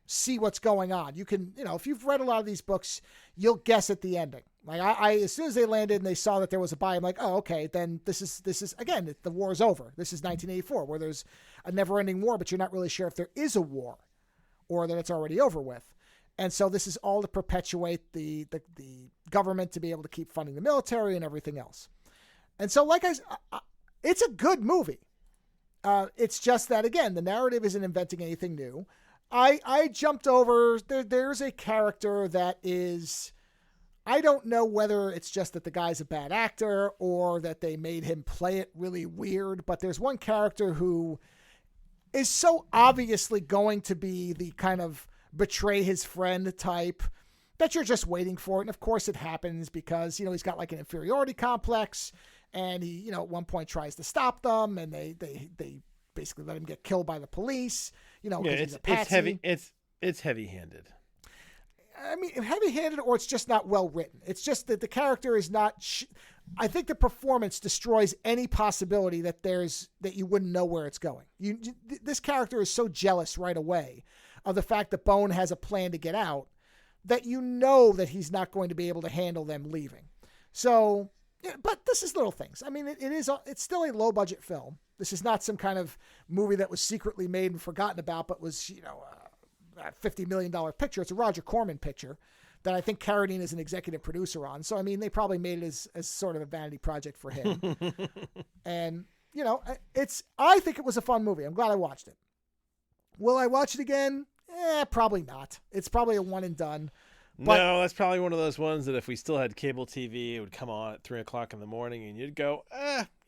see what's going on. You can, if you've read a lot of these books, you'll guess at the ending. Like I as soon as they landed and they saw that there was a buy, I'm like, oh, okay, then this is again, the war is over. This is 1984, where there's a never-ending war, but you're not really sure if there is a war or that it's already over with. And so this is all to perpetuate the government to be able to keep funding the military and everything else. And so, like it's a good movie. It's just that, again, the narrative isn't inventing anything new. I jumped over, there's a character that is, I don't know whether it's just that the guy's a bad actor or that they made him play it really weird, but there's one character who is so obviously going to be the kind of betray his friend type that you're just waiting for it. And of course it happens because, he's got like an inferiority complex and he, at one point tries to stop them and they basically let him get killed by the police, because he's a patsy. It's heavy. It's heavy-handed. I mean, heavy-handed, or it's just not well written. It's just that the character is not, I think the performance destroys any possibility that you wouldn't know where it's going. This character is so jealous right away of the fact that Bone has a plan to get out that you know that he's not going to be able to handle them leaving. So, yeah, but this is little things. I mean, it's still a low budget film. This is not some kind of movie that was secretly made and forgotten about, but was, a $50 million picture. It's a Roger Corman picture that I think Carradine is an executive producer on. So, I mean, they probably made it as sort of a vanity project for him. And, I think it was a fun movie. I'm glad I watched it. Will I watch it again? Probably not. It's probably a one and done. But, no, that's probably one of those ones that if we still had cable TV, it would come on at 3:00 in the morning and you'd go,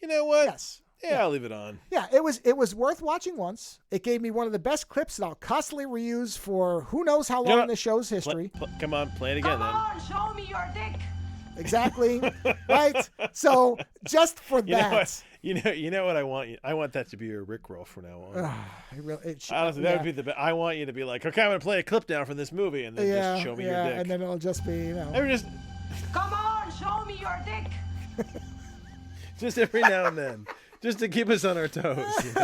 you know what? Yes. Yeah, I'll leave it on. Yeah, it was worth watching once. It gave me one of the best clips that I'll constantly reuse for who knows how long in the show's history. Come on, play it again Come on, show me your dick. Exactly. Right? So just for that. You know what I want you. I want that to be your Rickroll from now on. Honestly, that would be the best. I want you to be like, okay, I'm gonna play a clip now from this movie, and then just show me your dick. And then it'll just be, Come on, show me your dick. Just every now and then, just to keep us on our toes. It's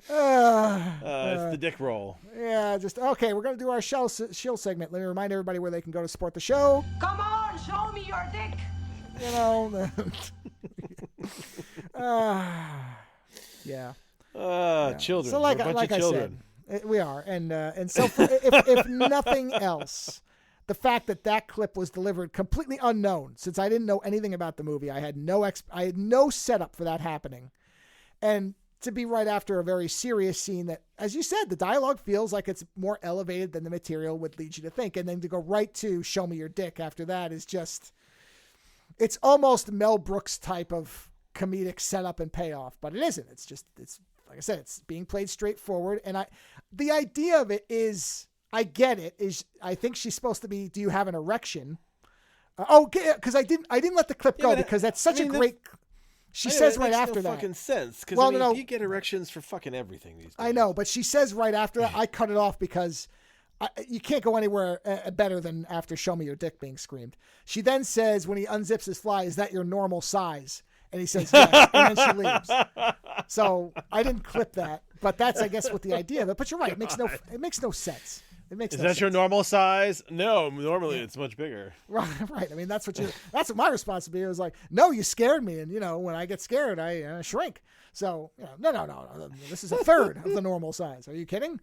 the dick roll. Yeah, okay. We're gonna do our shield segment. Let me remind everybody where they can go to support the show. Come on, show me your dick. Yeah. Children. So We're a bunch of children. I said, we are, and so if nothing else, the fact that clip was delivered completely unknown, since I didn't know anything about the movie, I had no setup for that happening, and to be right after a very serious scene that, as you said, the dialogue feels like it's more elevated than the material would lead you to think, and then to go right to "show me your dick" after that is just, it's almost Mel Brooks type of comedic setup and payoff, but it isn't. It's like I said, it's being played straightforward, and the idea of it is, I get it. I think she's supposed to be, do you have an erection? Because I didn't let the clip go because that's such a great. She says right after that. That makes no fucking sense. Because you get erections for fucking everything these days. I know, but she says right after that. I cut it off because you can't go anywhere better than after "show me your dick" being screamed. She then says when he unzips his fly, "Is that your normal size?" And he says yes, and then she leaves. So I didn't clip that, but that's, I guess, what the idea of it. But you're right; it makes no sense. Is that your normal size? No, normally it's much bigger. Right. I mean, that's what my responsibility was like. No, you scared me, and when I get scared, I shrink. So no. This is a third of the normal size. Are you kidding?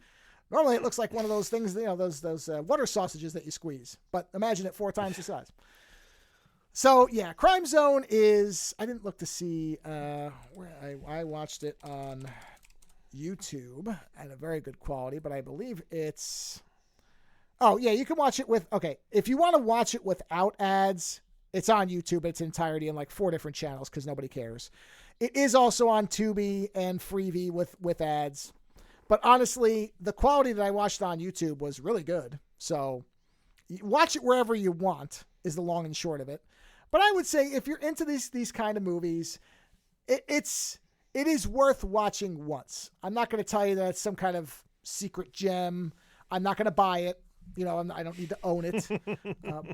Normally it looks like one of those things, those water sausages that you squeeze. But imagine it 4 times the size. So yeah, Crime Zone is. I didn't look to see where I watched it on YouTube at a very good quality, but I believe it's. Oh, yeah, you can watch it with, okay, if you want to watch it without ads, it's on YouTube in its entirety in like 4 different channels because nobody cares. It is also on Tubi and Freevee with ads. But honestly, the quality that I watched on YouTube was really good. So watch it wherever you want is the long and short of it. But I would say if you're into these kind of movies, it is worth watching once. I'm not going to tell you that it's some kind of secret gem. I'm not going to buy it. I don't need to own it.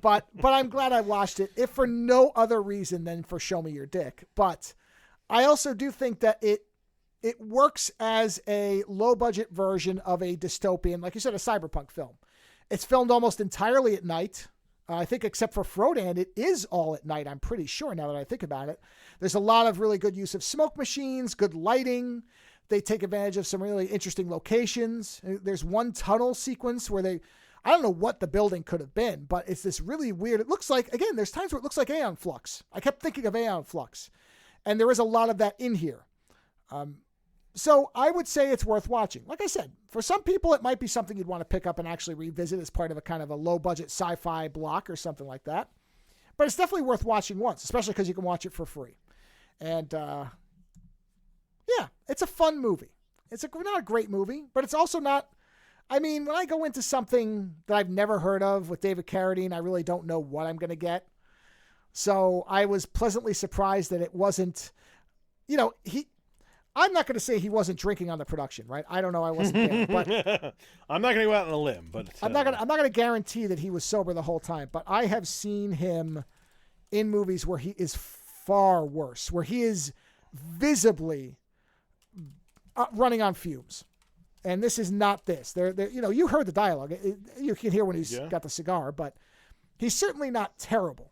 But I'm glad I watched it, if for no other reason than for "show me your dick." But I also do think that it works as a low-budget version of a dystopian, like you said, a cyberpunk film. It's filmed almost entirely at night. I think except for Frodan, it is all at night, I'm pretty sure, now that I think about it. There's a lot of really good use of smoke machines, good lighting. They take advantage of some really interesting locations. There's one tunnel sequence where I don't know what the building could have been, but it's this really weird, it looks like, again, there's times where it looks like Aeon Flux. I kept thinking of Aeon Flux. And there is a lot of that in here. So I would say it's worth watching. Like I said, for some people, it might be something you'd want to pick up and actually revisit as part of a kind of a low-budget sci-fi block or something like that. But it's definitely worth watching once, especially because you can watch it for free. And, yeah, it's a fun movie. It's not a great movie, but it's also not... I mean, when I go into something that I've never heard of with David Carradine, I really don't know what I'm going to get. So I was pleasantly surprised that it wasn't, I'm not going to say he wasn't drinking on the production, right? I don't know. I wasn't there, but I'm not going to go out on a limb, but I'm not going to guarantee that he was sober the whole time, but I have seen him in movies where he is far worse, where he is visibly running on fumes. And this is not this. They're you heard the dialogue. You can hear when he's got the cigar, but he's certainly not terrible.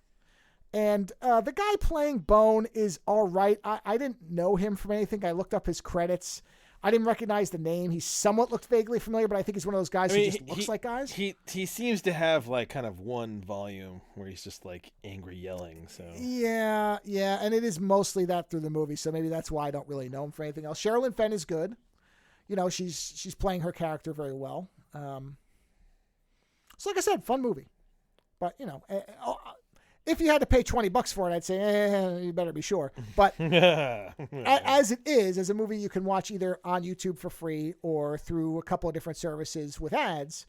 And the guy playing Bone is all right. I didn't know him from anything. I looked up his credits. I didn't recognize the name. He somewhat looked vaguely familiar, but I think he's one of those guys who just looks like guys. He seems to have like kind of one volume where he's just like angry yelling. So yeah, and it is mostly that through the movie. So maybe that's why I don't really know him for anything else. Sherilyn Fenn is good. She's playing her character very well. So like I said, fun movie. But if you had to pay $20 for it, I'd say, you better be sure. But as it is, as a movie you can watch either on YouTube for free or through a couple of different services with ads.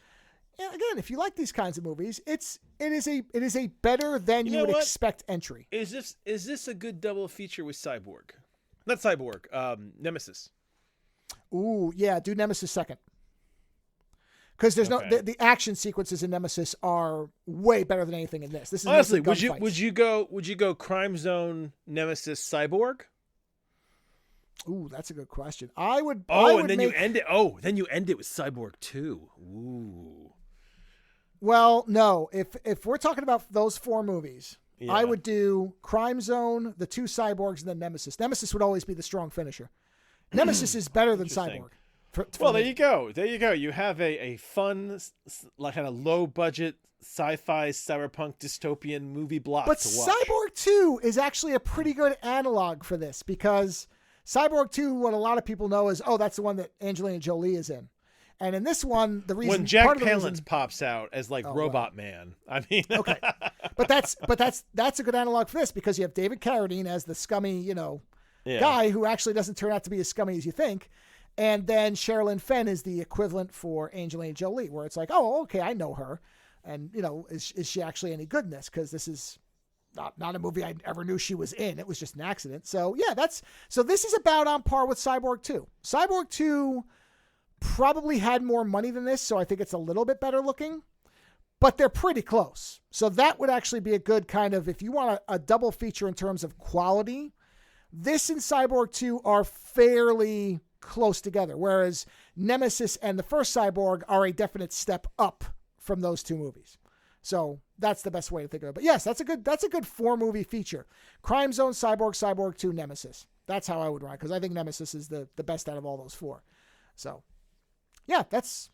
Again, if you like these kinds of movies, it is a better than you would expect entry. Is this a good double feature with Cyborg? Not Cyborg, Nemesis. Ooh, yeah, do Nemesis second. Because there's the action sequences in Nemesis are way better than anything in this. This is honestly, would you go Crime Zone, Nemesis, Cyborg? Ooh, that's a good question. I would. You end it. Oh, then you end it with Cyborg 2. Ooh. Well, no. If we're talking about those 4 movies, I would do Crime Zone, the 2 Cyborgs, and then Nemesis. Nemesis would always be the strong finisher. Nemesis is better than Cyborg. Well, there you go. You have a fun, like kind of low budget sci-fi cyberpunk dystopian movie block but to watch. Cyborg 2 is actually a pretty good analog for this because Cyborg 2, what a lot of people know is, that's the one that Angelina Jolie is in. And in this one, the reason when Jack Palance pops out as like Robot Man, I mean, okay, but that's a good analog for this because you have David Carradine as the scummy, guy who actually doesn't turn out to be as scummy as you think. And then Sherilyn Fenn is the equivalent for Angelina Jolie, where it's like, oh, okay, I know her. And, is she actually any good in this? Because this is not a movie I ever knew she was in. It was just an accident. So, yeah, so this is about on par with Cyborg 2. Cyborg 2 probably had more money than this, so I think it's a little bit better looking. But they're pretty close. So that would actually be a good kind of, if you want a double feature in terms of quality, this and Cyborg 2 are fairly close together, whereas Nemesis and the first Cyborg are a definite step up from those 2 movies. So that's the best way to think of it. But yes, that's a good 4-movie feature. Crime Zone, Cyborg 2, Nemesis. That's how I would rank, because I think Nemesis is the best out of all those 4. So yeah, that's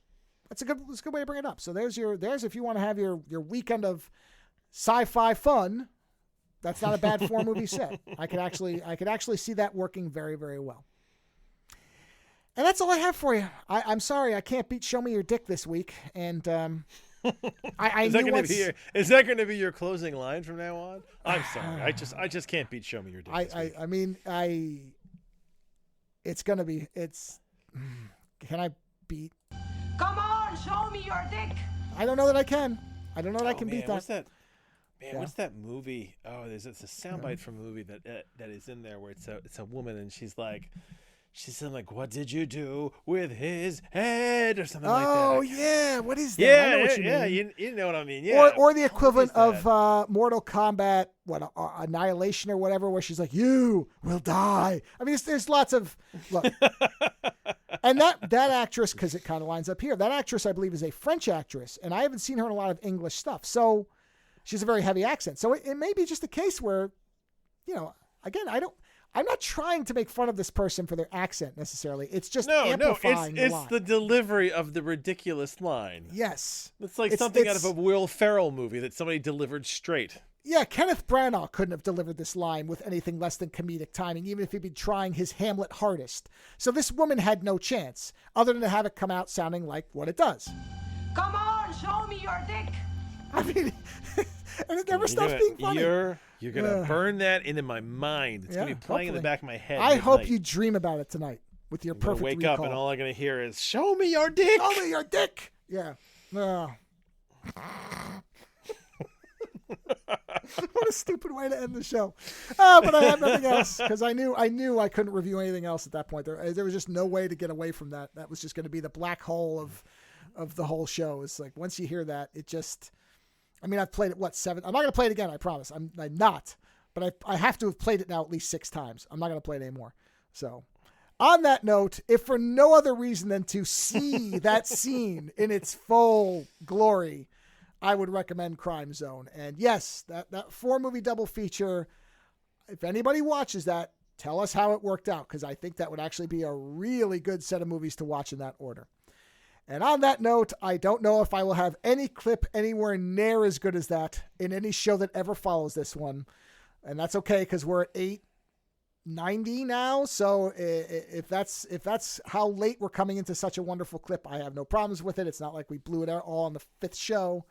a good way to bring it up. So there's if you want to have your weekend of sci-fi fun, that's not a bad 4-movie set. I could actually see that working very, very well. And that's all I have for you. I'm sorry I can't beat Show Me Your Dick this week. And is that going to be your closing line from now on? I'm sorry. I just can't beat Show Me Your Dick. It's going to be. Can I beat? Come on, show me your dick. I don't know that I can. I don't know that I can beat that. What's that? Man, what's that movie? Oh, it's a soundbite from a movie that is in there where it's a woman and she's saying like, what did you do with his head or something like that? Oh yeah, what is that? Yeah, I know what you mean. You know what I mean. Yeah, or the equivalent of Mortal Kombat, Annihilation or whatever, where she's like, you will die. I mean, there's lots of look. And that actress, because it kind of lines up here, that actress I believe is a French actress, and I haven't seen her in a lot of English stuff. So she's a very heavy accent. So it may be just a case where, again, I'm not trying to make fun of this person for their accent necessarily. It's just amplifying the line. It's the delivery of the ridiculous line. Yes. It's like something out of a Will Ferrell movie that somebody delivered straight. Yeah, Kenneth Branagh couldn't have delivered this line with anything less than comedic timing, even if he'd been trying his Hamlet hardest. So this woman had no chance, other than to have it come out sounding like what it does. Come on, show me your dick. I mean, and it never stops being funny. You're going to burn that into my mind. It's going to be playing in the back of my head. I hope you dream about it tonight with your perfect wake recall. Up and all I'm going to hear is, show me your dick. Show me your dick. Yeah. What a stupid way to end the show. But I have nothing else because I knew I couldn't review anything else at that point. There was just no way to get away from that. That was just going to be the black hole of the whole show. It's like once you hear that, it just. I mean, I've played it 7. I'm not going to play it again. I promise. I'm not. But I have to have played it now at least 6 times. I'm not going to play it anymore. So, On that note, if for no other reason than to see that scene in its full glory, I would recommend Crime Zone. And yes, that 4-movie double feature, if anybody watches that, tell us how it worked out, because I think that would actually be a really good set of movies to watch in that order. And on that note, I don't know if I will have any clip anywhere near as good as that in any show that ever follows this one. And that's okay, because we're at 890 now. So if that's how late we're coming into such a wonderful clip, I have no problems with it. It's not like we blew it all on the 5th show.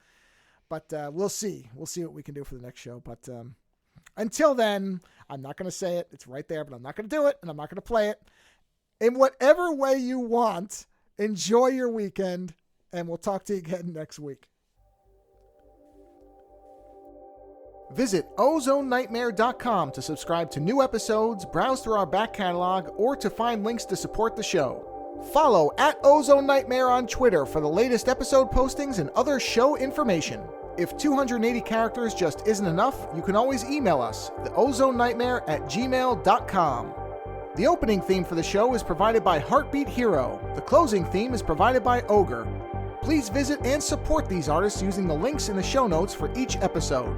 But we'll see. We'll see what we can do for the next show. But until then, I'm not going to say it. It's right there, but I'm not going to do it, and I'm not going to play it. In whatever way you want, enjoy your weekend, and we'll talk to you again next week. Visit OzoneNightmare.com to subscribe to new episodes, browse through our back catalog, or to find links to support the show. Follow @OzoneNightmare on Twitter for the latest episode postings and other show information. If 280 characters just isn't enough, you can always email us, theozonenightmare@gmail.com. The opening theme for the show is provided by Heartbeat Hero. The closing theme is provided by Ogre. Please visit and support these artists using the links in the show notes for each episode.